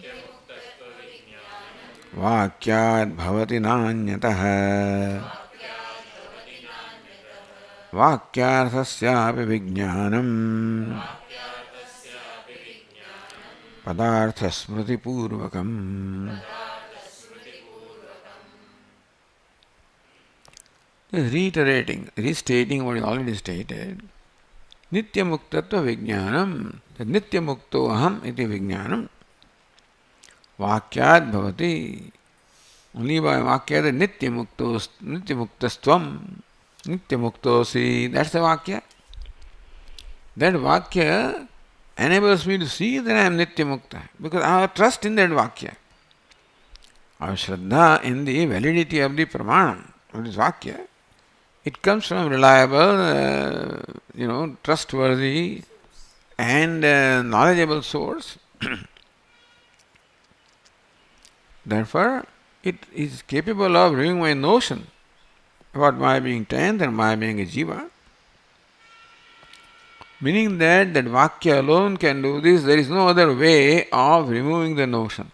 [SPEAKER 2] vakyad bhavati nanyatah vakyarthasyapi vijnanam padartha smriti purvakam. Reiterating, restating what is already stated. Nityamuktattva vijnanam, that nityamukto aham iti vijnanam vakyad bhavati. Only by Vakya the Nityamuktasvam, Nityamuktosi, that's the Vakya. That Vakya enables me to see that I am Nityamukta because I have trust in that Vakya. I have Shraddha in the validity of the Pramanam, of this Vakya. It comes from reliable, trustworthy and knowledgeable source. Therefore, it is capable of removing my notion about my being tenth and my being a jiva. Meaning that Vakya alone can do this, there is no other way of removing the notion.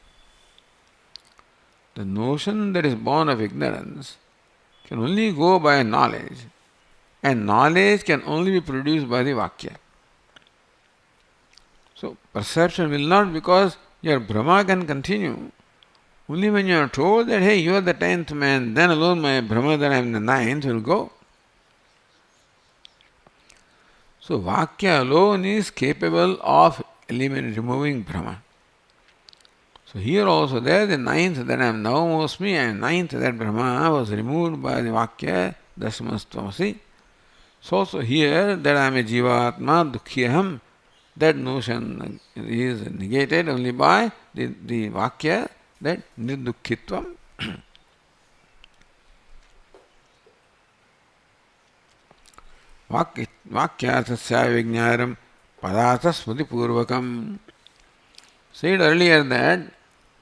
[SPEAKER 2] The notion that is born of ignorance can only go by knowledge, and knowledge can only be produced by the Vakya. So, perception will not, because your Brahma can continue. Only when you are told that, hey, you are the 10th man, then alone my Brahma that I am the 9th will go. So, Vakya alone is capable of removing Brahma. So, here also there, the 9th that I am Navamosmi and 9th that Brahma was removed by the Vakya Dashamastvamasi. So, also here that I am a Jivatma, Dukhyaham, that notion is negated only by the Vakya, that Nirdukkitvam. Vakyarthasya vijñāram padartha smriti purvakam. Said earlier that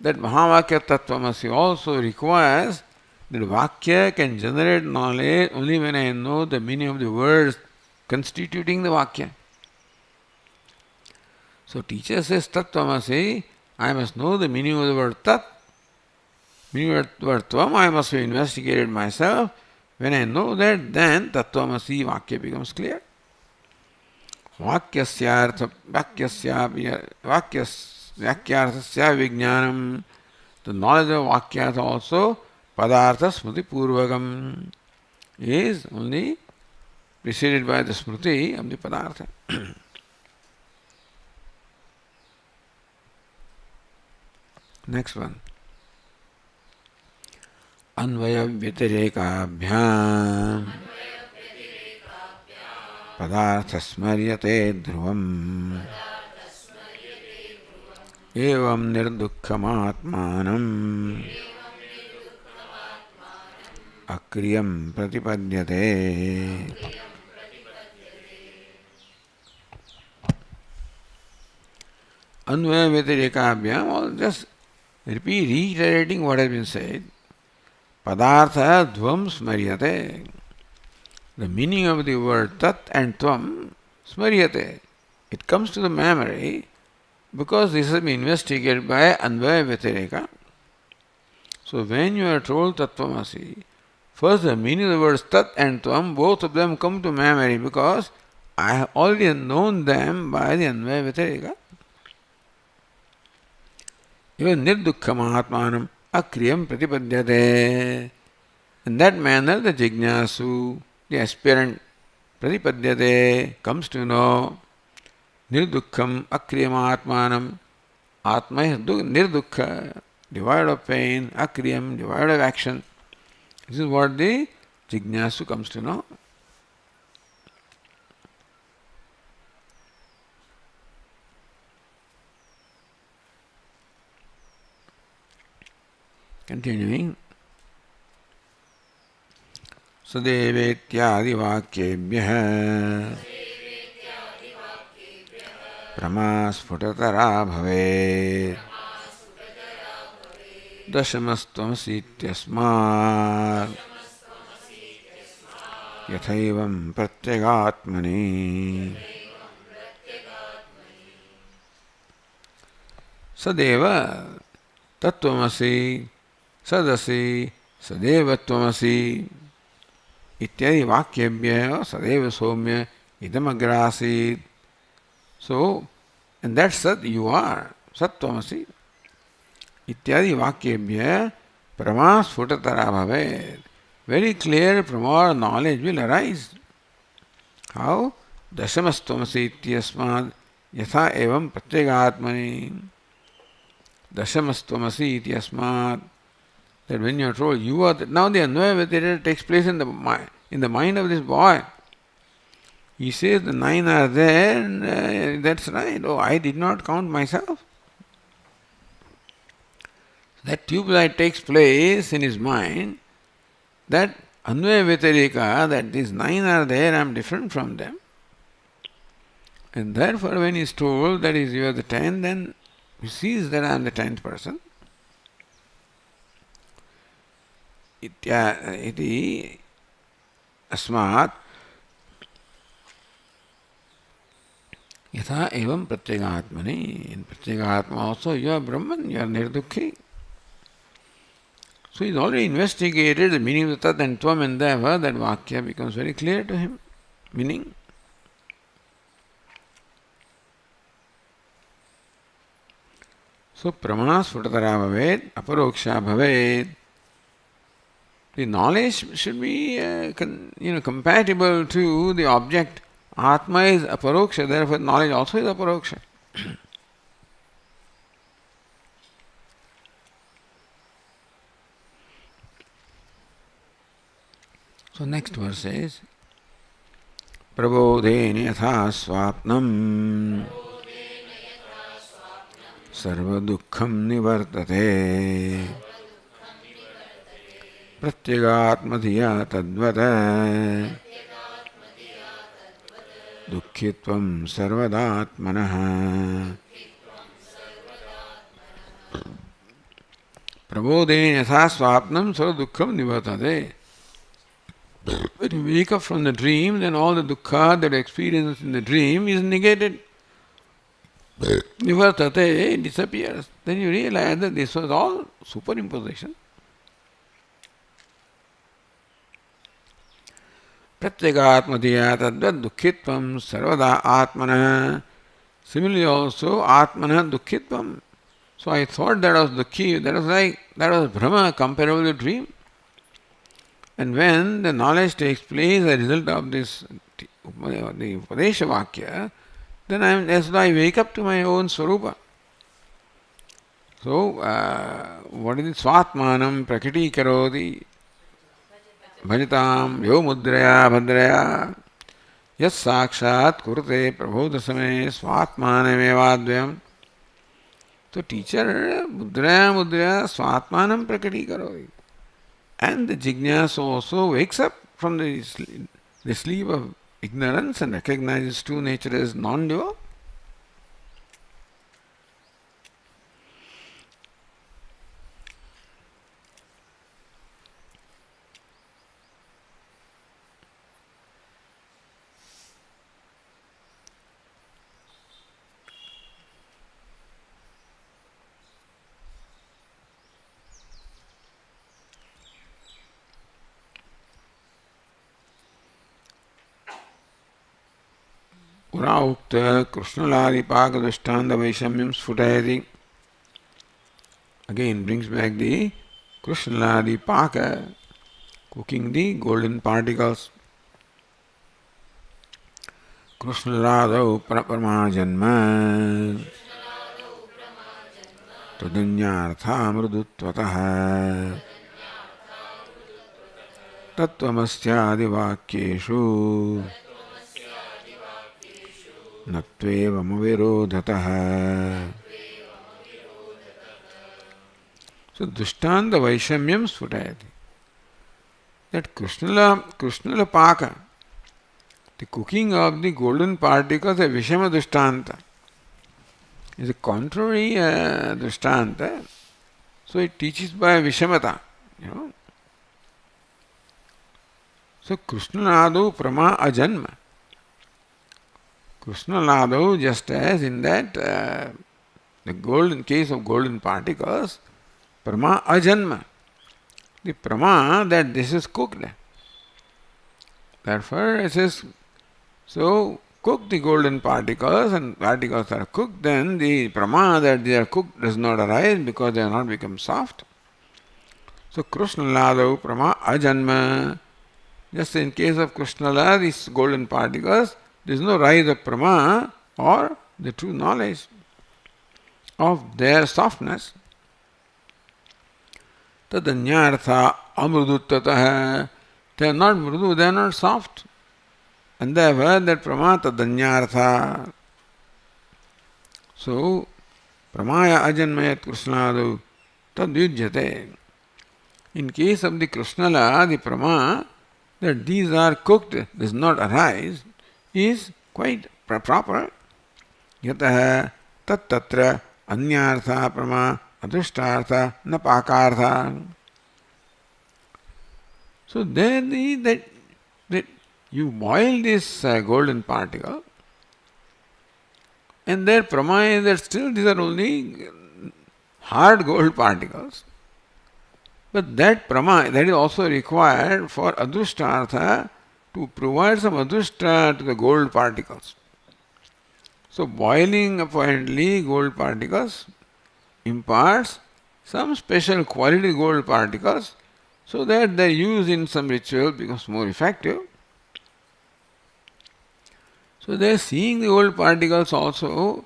[SPEAKER 2] Mahavakya Tattvamasi also requires that Vakya can generate knowledge only when I know the meaning of the words constituting the Vakya. So teacher says Tattvamasi, I must know the meaning of the word Tat. Meaning of the word Tvam, I must have investigated myself. When I know that, then Tattvamasi Vakya becomes clear. Vakyarthasya vijñānam, the knowledge of Vakyartha also, padartha smriti purvakam, is only preceded by the smriti of the padartha. Next one. Anvaya vyatirekabhyam padartha smaryate dhruvam evam nirdukhamatmanam akriyam pratipadyate. Anvaya vyatirekabhyam, all just reiterating what has been said. Padartha dvam smaryate. The meaning of the word tat and tvam smaryate. It comes to the memory because this has been investigated by Anvaya Vyatireka. So when you are told Tattvamasi, first the meaning of the words tat and tvam, both of them come to memory because I have already known them by the Anvaya Vyatireka. Even nirdukhamatmanam akriyam pratipadyate. In that manner the jignasu, the aspirant, pratipadyate, comes to know nirdukham akriyam atmanam. Atma is nirdukha, devoid of pain, akriyam, devoid of action. This is what the jignasu comes to know. Continuing. Sadevetyadi vakyebhyah pramasfutatara bhavet dashamastvamasityasmat yathaivam pratyagatmani. Sadeva tattvamasi sadasi sadevatvamasi ityadi vakyebhya sadeva somya idamagrasid. So, and that's Sat, you are Sattvamasi. Ityadi vakyebhya pramasfutatara bhavet. Very clear pramar knowledge will arise. How? Dashamastvamasi ityasmad yatha evam pratyagatmani. Dashamastvamasi ityasmad. that when you are told you are, now the Anvaya Vyatiriktha takes place in the mind of this boy. He says the 9 are there, and that's right. Oh, I did not count myself. That tube light takes place in his mind, that Anvaya Vyatiriktha, that these 9 are there, I am different from them. And therefore when he is told that you are the 10, then he sees that I am the 10th person. Iti asmat yatha evam pratyagatmani. In pratyagatma also you are Brahman, you are nirdukhi. So he has already investigated the meaning of the tat and tvam and deva, that vakya becomes very clear to him. Meaning, so pramana sfutatara bhavet, aparoksha bhavet. The knowledge should be compatible to the object. Atma is aparoksha, therefore knowledge also is aparoksha. So next verse says, Prabodheni yatha swapnam sarva dukkham nivartate pratyagatmadhiya tadvata dukkitvam sarvadatmanah. Prabodheni yatha swapnam sarva dukkham nivartate. When you wake up from the dream, then all the dukkha that experience in the dream is negated. Nivartate, it disappears. Then you realize that this was all superimposition. Pratyagatmadhiya tadvad dukkitvam sarvada atmana. Similarly also, atmana dukkitvam. So I thought that was dukkhi, that was Brahma comparable to dream. And when the knowledge takes place as a result of this, the Upadesha Vakya, then as I wake up to my own Swarupa. So, what is it? Swatmanam prakriti karoti bhajitam yo mudraya bhadraya yas sakshat kurte prabodhasame swatmanamevadvyam. So, teacher, mudraya swatmanam prakriti karoti. And the jignasa also wakes up from the sleep of ignorance and recognizes true nature as non-dual. Uraukta Krishnaladi-paka drishtanda vaishamyam sfutayati. Again brings back the Krishnaladi-paka, cooking the golden particles. Krishnalādau pramājanma tadanyārtha mrudutvataha tattvamasyādi-vākyeshu natvevamavirodhataha. So drishtanda vaishamyam sfutayati. That Krishnala Paka, the cooking of the golden particles, a Vishama Drishtanta, is a contrary Drishtanta. So it teaches by Vishamata. So Krishnalādau prama ajanma. Krishnalādau, just as in that the golden case of golden particles, prama ajanma. The prama that this is cooked. Therefore it says, so cook the golden particles and particles are cooked, then the prama that they are cooked does not arise because they have not become soft. So Krishnalādau prama ajanma. Just in case of Krishnala, these golden particles, there is no rise of prama or the true knowledge of their softness. Tadanyartha amruduttataha. They are not mrudu, they are not soft. And therefore that prama tadanyartha. So, pramaya ajanmayat krishnadu tadyujyate. In case of the krishnala, the prama, that these are cooked, does not arise, is quite proper. Yataha tat tatra anyartha prama adrushtartha na pakartha. So there that you boil this golden particle, and their prama is that still these are only hard gold particles. But that prama, that is also required for adrushtartha, to provide some adrushta to the gold particles. So boiling apparently gold particles imparts some special quality gold particles, so that their use in some ritual becomes more effective. So they are seeing the gold particles also,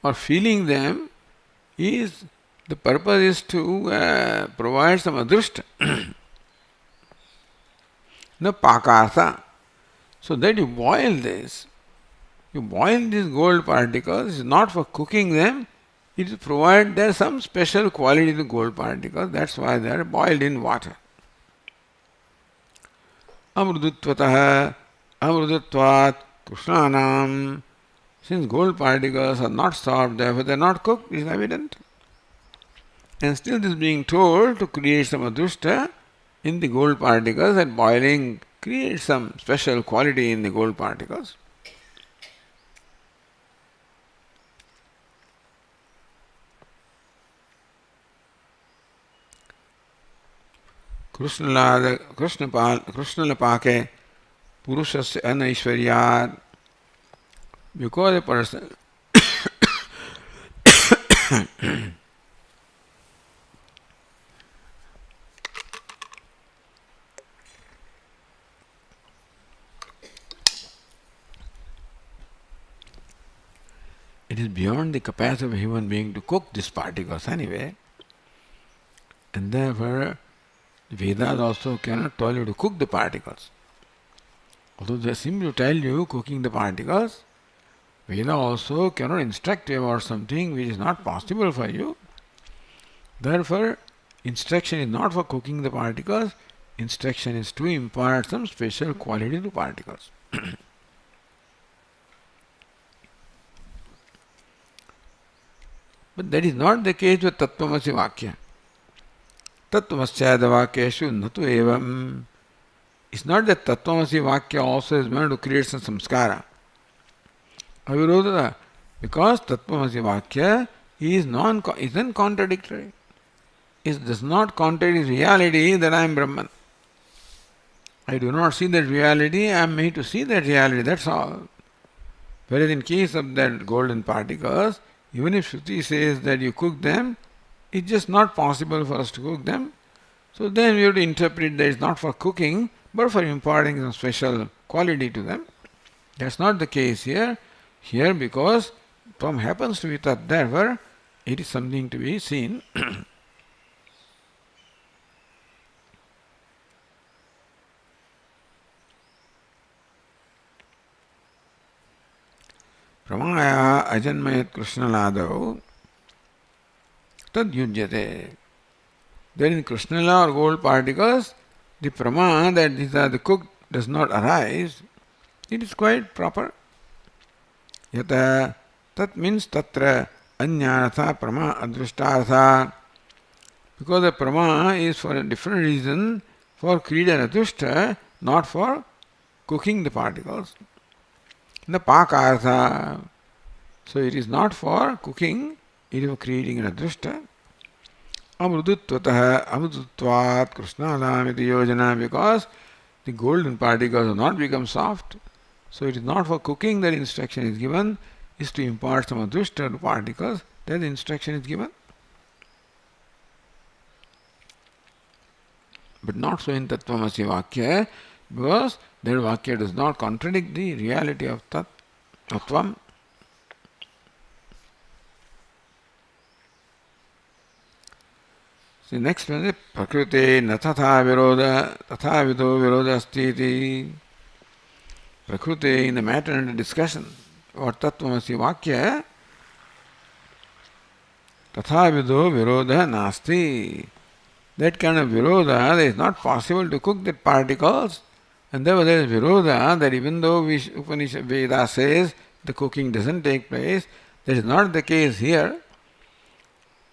[SPEAKER 2] or feeling them, is the purpose is to provide some adrushta. The pakartha. So that you boil this. You boil these gold particles, is not for cooking them, it is to provide there some special quality to gold particles. That's why they are boiled in water. Amrudutvataha, amrudutvat, krishnanam. Since gold particles are not soft, therefore they are not cooked, is evident. And still this being told to create some adrushta in the gold particles, and boiling creates some special quality in the gold particles. Krishnalapake purushasya anaishvaryat. Because a person it is beyond the capacity of a human being to cook these particles anyway. And therefore, Vedas also cannot tell you to cook the particles. Although they seem to tell you cooking the particles, Veda also cannot instruct you about something which is not possible for you. Therefore, instruction is not for cooking the particles, instruction is to impart some special quality to particles. But that is not the case with Tattvamasi Vakya. Tattvamasyada Vakyeshu natu evam. It's not that Tattvamasi Vakya also is meant to create some samskara. Avirodha. Because Tattvamasi Vakya isn't contradictory. It does not contradict reality that I am Brahman. I do not see that reality, I am made to see that reality, that's all. Whereas in case of that golden particles, even if Shruti says that you cook them, it's just not possible for us to cook them. So then we have to interpret that it's not for cooking, but for imparting some special quality to them. That's not the case here. Here, because Tvam happens to be Tat, therefore it is something to be seen. Pramaya ajanmayat krishnaladav tad yujyate. Then in krishnala or gold particles, the prama that these are the cooked does not arise. It is quite proper. Yata tat means tatra anyartha prama adrushtartha. Because the prama is for a different reason, for krida and adrushta, not for cooking the particles. The pakartha. So it is not for cooking, it is for creating an adrushta. Amrudutvataha amrudutvat krishnālamiti yojana, because the golden particles have not become soft. So it is not for cooking that instruction is given, is to impart some adrushta to particles, that the instruction is given. But not so in Tattvamasi Vakya, because that Vakya does not contradict the reality of Tat, of Tvam. So next one is Prakrute na tatha viroda tatha vido viroda astiti. Prakrute, in the matter under discussion, or Tattvamasi Vakya, tatha vido viroda nasti. That kind of viroda, it is not possible to cook that particles, and therefore there is viroda, that even though Upanishad Veda says the cooking doesn't take place, that is not the case here.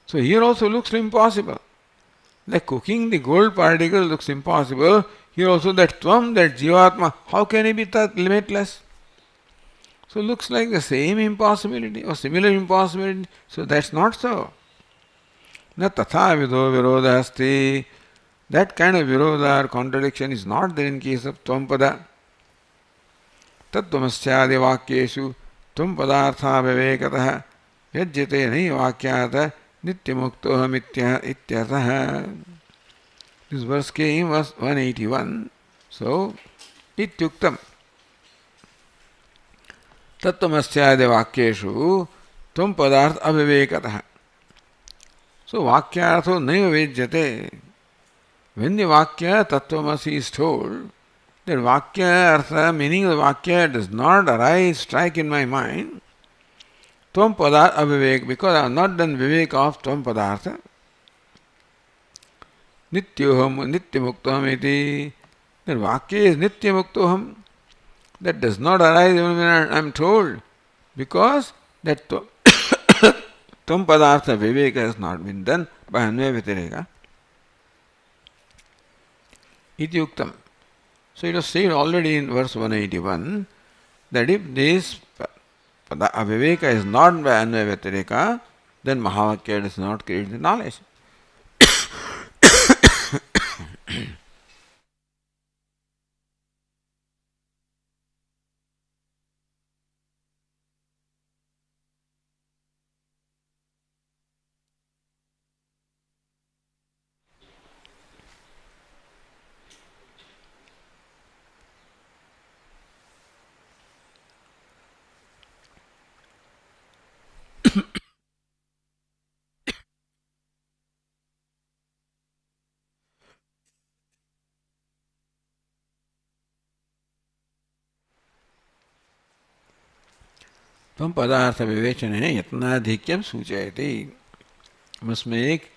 [SPEAKER 2] So here also looks impossible. Like cooking the gold particle looks impossible, here also that Tvam, that Jivatma, how can he be limitless? So looks like the same impossibility or similar impossibility. So that's not so. Na tatha vido viroda asti. That kind of viroda or contradiction is not there in case of Tvam-pada. Tattvamasya vakyeshu Tvam padartha vivekatah yajyate nahi vakyata nityamuktoham ityatah. This verse came was 181. So, ityuktam. Tattvamasya vakyeshu Tvam padartha avivekatah. So, vakyartho naiva vejyate. When the Vakya Tattvamasi is told, that Vakya Artha, meaning of the Vakya, does not arise, strike in my mind, Tvam Padartha Avivek, because I have not done Vivek of Tvam Padartha. Nityoham Nityamuktoham iti. That Vakya is Nityamuktoham. That does not arise even when I am told, because that Tvam Padartha Viveka has not been done by Anvaya Vyatireka. Iti Uktam. So it was said already in verse 181 that if this Aviveka is not by Anvaya Vyatireka, then Mahavakya does not create the knowledge. Tvam padartha vivechane yatnadhikyam suchayati. Must make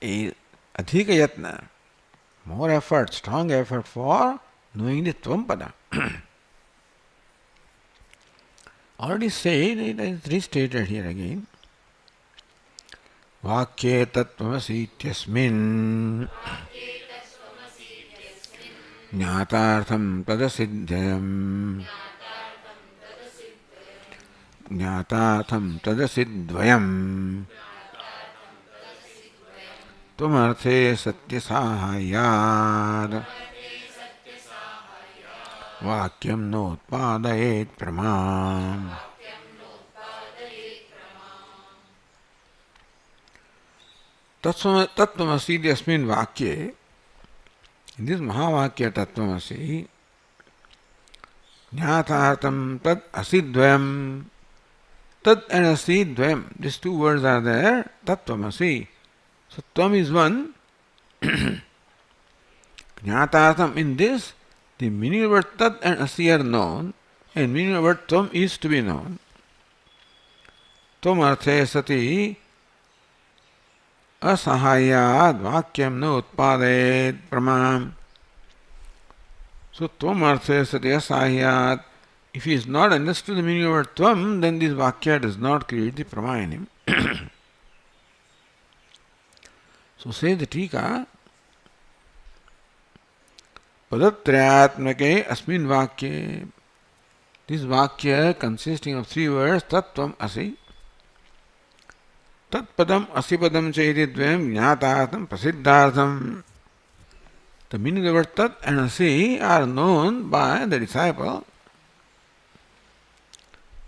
[SPEAKER 2] a adhika yatna, more effort, strong effort for knowing the Tvam pada. Already said, it is restated here again. Vakye tattvamasi ityasmin jnatartham tadasiddhayam jnatartham tadasidvayam tvamarthe satyasahayad vakyam notpadayet pramam. Tattvamasi yasmin vakye, in this Mahavakya Tattvamasi, jnatartham tad asidvayam, tad and asidvayam, these two words are there, Tattvamasi. So Tvam is one, jnatartham, in this, the meaning of word tad and asi are known, and meaning of word Tvam is to be known. Tvam arthe sati asahayad vakyam na utpadayet pramam. So Tvam arthe sati asahayad. If he is not understood the meaning of word Tvam, then this Vakya does not create the Prama in him. So say the Tika, Padatrayatmake asmin Vakya. This Vakya consisting of three words, Tattvam Asi. Tat Padam Asipadam Chaiti Dvayam Jnatartham Prasiddhartham. The meaning of the word Tat and Asi are known by the disciple.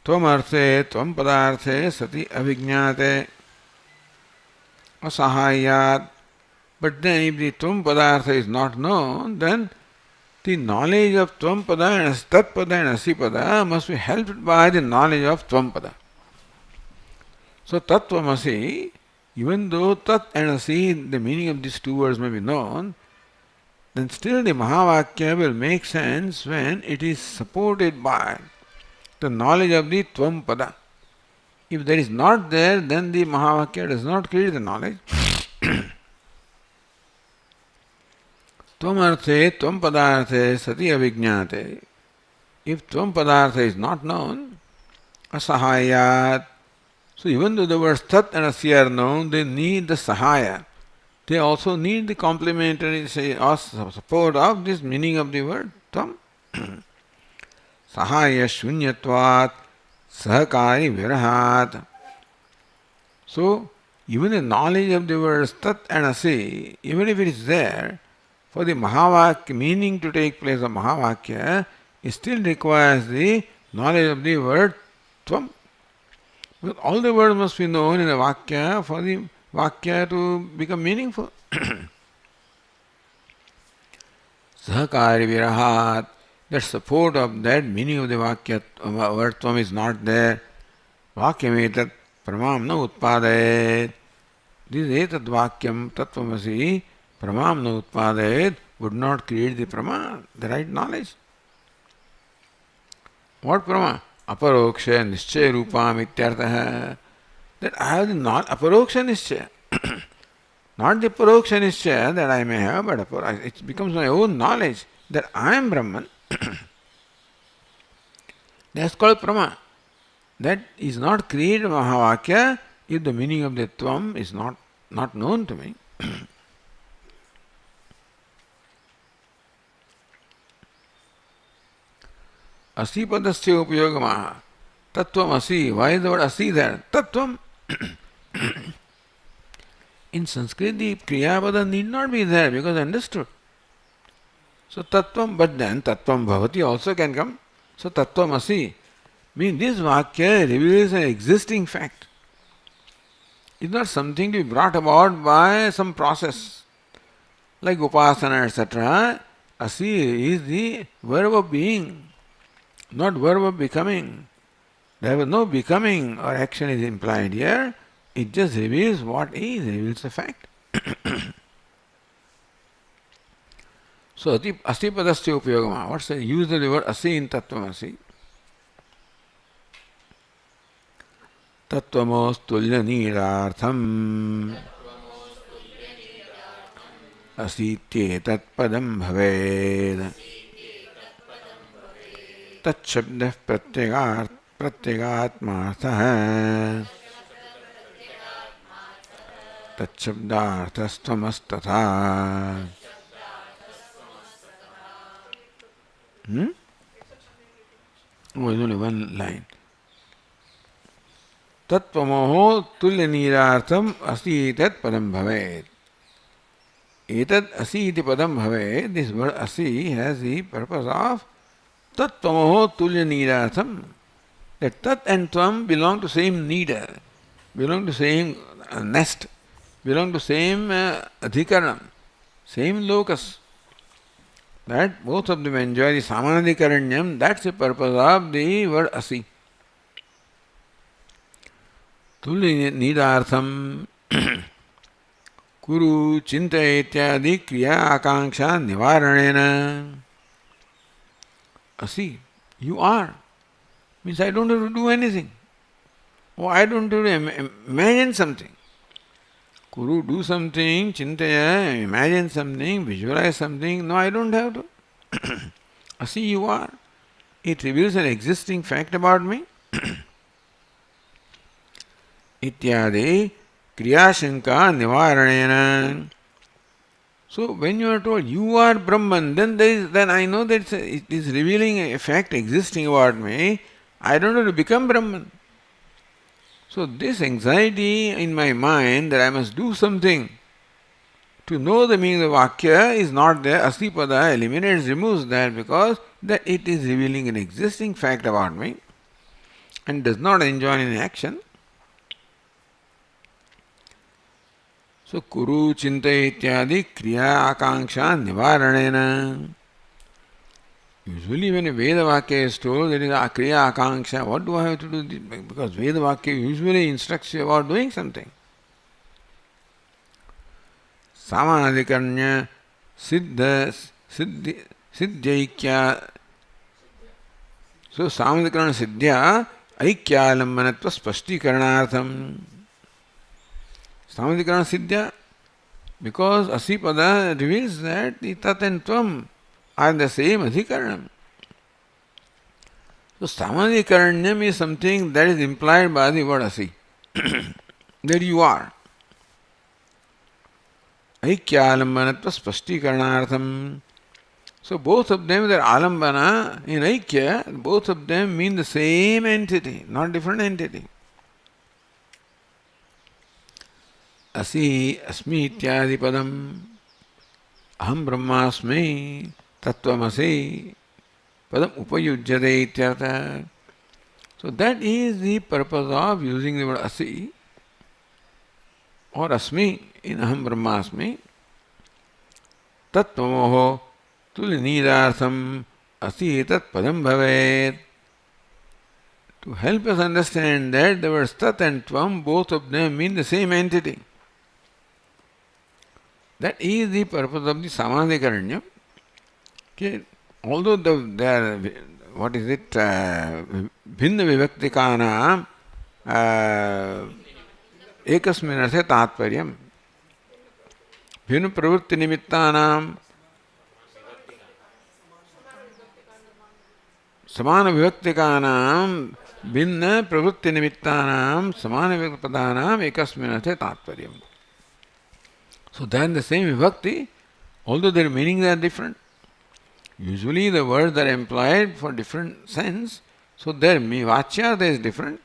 [SPEAKER 2] Tvam arthe, tvam padarthe, sati avijñate, asahayat. But then if the tvam padartha is not known, then the knowledge of tvam pada and tat pada and asi pada must be helped by the knowledge of tvam pada. So tattvamasi even though Tat and Asi, the meaning of these two words may be known, then still the Mahavakya will make sense when it is supported by the knowledge of the Tvam Pada. If that is not there, then the Mahavakya does not create the knowledge. Tvam arthe, Tvam padarthe, sati avijñāte. If Tvam padartha is not known, asahayat. So even though the words Tat and Asi are known, they need the sahaya. They also need the complementary support of this meaning of the word Tvam. Sahaya shunyatvat sahakari virahat. So, even the knowledge of the words Tat and Asi, even if it is there, for the Mahavakya meaning to take place of Mahavakya, it still requires the knowledge of the word Tvam. Because all the words must be known in the Vakya for the Vakya to become meaningful. Sahakari virahat. The support of that meaning of the Vakya word Tvam is not there. Vakyametat pramam na utpadayet. This etat Vakyam tattvamasi pramam na utpadayet would not create the prama, the right knowledge. What prama? Aparoksha nischaya rupam ityartha. That I have the aparoksha nischaya. Not the paroksha nischaya that I may have, but it becomes my own knowledge that I am Brahman. That's called prama. That is not created Mahavakya if the meaning of the Tvam is not known to me. Asi padasya upayogamaha. Tattvam asi. Why is the word asi there? Tattvam. In Sanskrit, the Kriyapada need not be there because understood. So tattvam, but then tattvam bhavati also can come. So tattvam asi means this Vakya reveals an existing fact. It's not something to be brought about by some process like upasana, etc. Asi is the verb of being, not verb of becoming. There was no becoming or action is implied here. It just reveals what is, reveals the fact. So, asti padasya upayogama. What's the use of the word asi in tattvamasi? Tattvamos tulya nirartham asityetat padam bhaved tat shabdah pratyagatmarthah tat shabdarthastvamastatha. Oh, there's only one line. Tattvamoho tulya nirartham asi tat padam bhaved. Etad asi iti padam bhaved. This word asi has the purpose of tattvamoho tulya nirartham. That tat and tvam belong to same needer, belong to same nest, belong to same adhikaranam, same locus. That both of them enjoy the samanadikaranyam, that's the purpose of the word asi. Tulya nidartham kuru chinta ityadi kriya akanksha nivaranena. Asi, you are. Means I don't have to do anything. Oh, I don't have to imagine something. Kuru, do something, chintaya, imagine something, visualize something. No, I don't have to. Asi, you are. It reveals an existing fact about me. Ityadi kriyashanka nivaranena. So when you are told you are Brahman, then I know that it is revealing a fact existing about me. I don't have to become Brahman. So this anxiety in my mind that I must do something to know the meaning of the Vakya is not there. Asipada eliminates, removes that because that it is revealing an existing fact about me and does not enjoin any action. So kuru chinta ityadi kriya akanksha nivaranena. Usually when a Veda Vakya is told, there is a kriya akanksha. What do I have to do? Because Veda Vakya usually instructs you about doing something. samadhikarnya siddhaikya. So samadhikarana siddhya aikyalambanatva spashtikaranaartham. Samadhikarana siddhya, because asipada reveals that the tat and tvam are the same adhikaranam. So samadhikaranyam is something that is implied by the word asi. There you are. Aikyalambanatva spashtikaranaartham. So both of them, their alambana in aikya, both of them mean the same entity, not different entity. Asi asmi ityadi padam aham brahmasmi tattvamasi padam upayujyate ityartha. So that is the purpose of using the word asi or asmi in aham brahmasmi. Tattvamoho tulinidartham asi tat padam bhavet. To help us understand that the words tat and tvam, both of them mean the same entity. That is the purpose of the samadhikaranya. Okay. Although they are, what is it, bhinna vivaktikana ekasmin arthe tatparyam. Bhinna pravritti nimittanam samana vivaktikanam bhinna pravritti nimittanam samana vivaktipadanam ekasmin arthe tatparyam. So then the same vibhakti, although their meanings are different, usually the words are employed for different sense, so their vachya is different,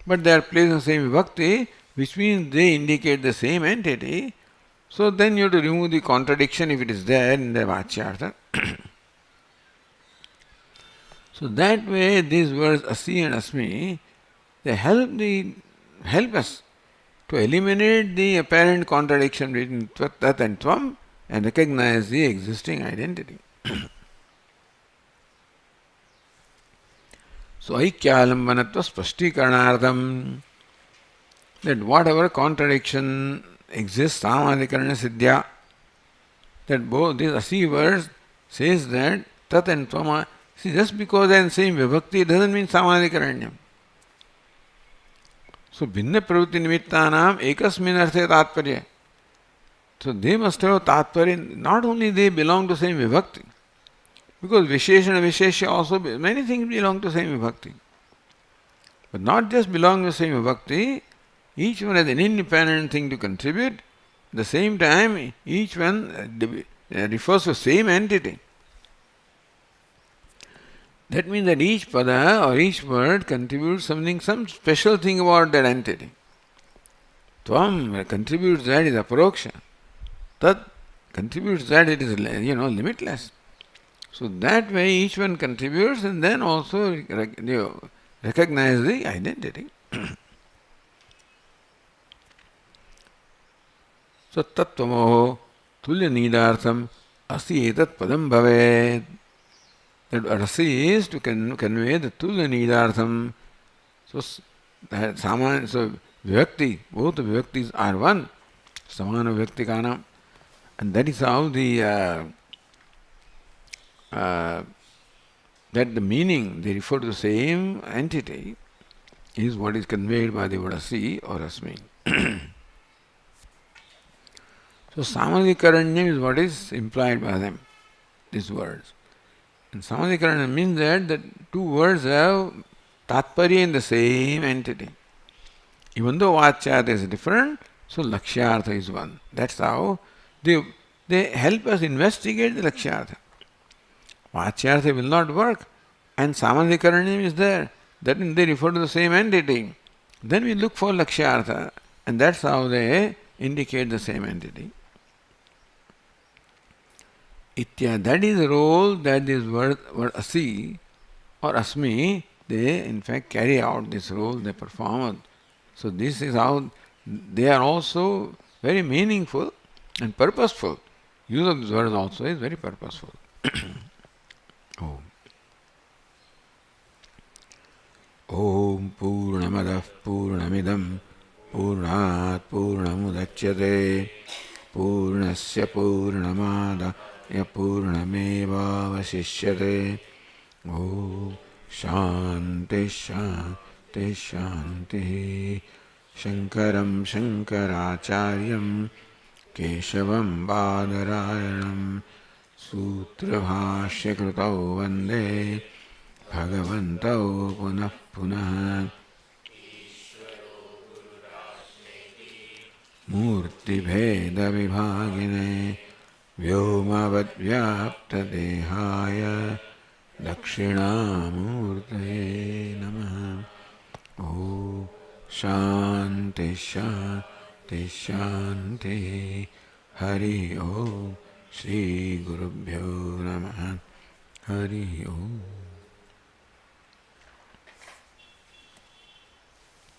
[SPEAKER 2] but they are placed in the same vibhakti, which means they indicate the same entity. So then you have to remove the contradiction if it is there in the vachyartha. So that way these words asi and asmi, they help us to eliminate the apparent contradiction between tat and tvam and recognize the existing identity. So aikyalambanatva spashtikaranaartham, that whatever contradiction exists, samadhikarana siddhya, that both these asi words says that tat and tvam are, see, just because they are in the same vibhakti doesn't mean samadhikaranyam. So bhinna pravritti nimittanam ekasmin arthe tatparya. So they must have tatparya, not only they belong to same vibhakti, because visheshana and visheshya also, many things belong to same vibhakti. But not just belong to same vibhakti, each one has an independent thing to contribute. At the same time, each one refers to the same entity. That means that each pada or each word contributes something, some special thing about that entity. Tvam contributes that is aparoksha. Tat contributes that it is, limitless. So that way each one contributes and then also recognize the identity. So tattvamoho tulya nidartham asi etat padam bhavet. That rasi is to convey the tulya nidartham. So vivakti, both the vivaktis are one, samana vivaktikana, and that is how that the meaning, they refer to the same entity, is what is conveyed by the word asi or asmi. So samadhikaranyam is what is implied by them, these words. And samadhikaranyam means that two words have tatparya in the same entity. Even though vachyartha is different, so lakshyartha is one. That's how they help us investigate the lakshyartha. Vachyartha will not work, and samadhikaranyam is there. That means they refer to the same entity. Then we look for lakshyartha, and that's how they indicate the same entity. Itya, that is the role that this word asi or asmi, they in fact carry out this role, they perform. So this is how they are also very meaningful and purposeful. Use of this word also is very purposeful. Om Purnamadah Purnamidam Purnat Purnamudachyate पूर्णस्य पूर्णमादाय पूर्णमेवावशिष्यते। ॐ शान्ति शान्ति शान्तिः। शङ्करं शङ्कराचार्यं केशवं बादरायणं सूत्रभाष्यकृतौ वन्दे भगवन्तौ पुनः पुनः। मूर्तिभेदविभागिने व्योमवद्व्याप्तदेहाय दक्षिणामूर्तये नमः। ॐ शान्ति शान्ति शान्तिः। हरि ओम। श्री गुरुभ्यो नमः। हरि ओम।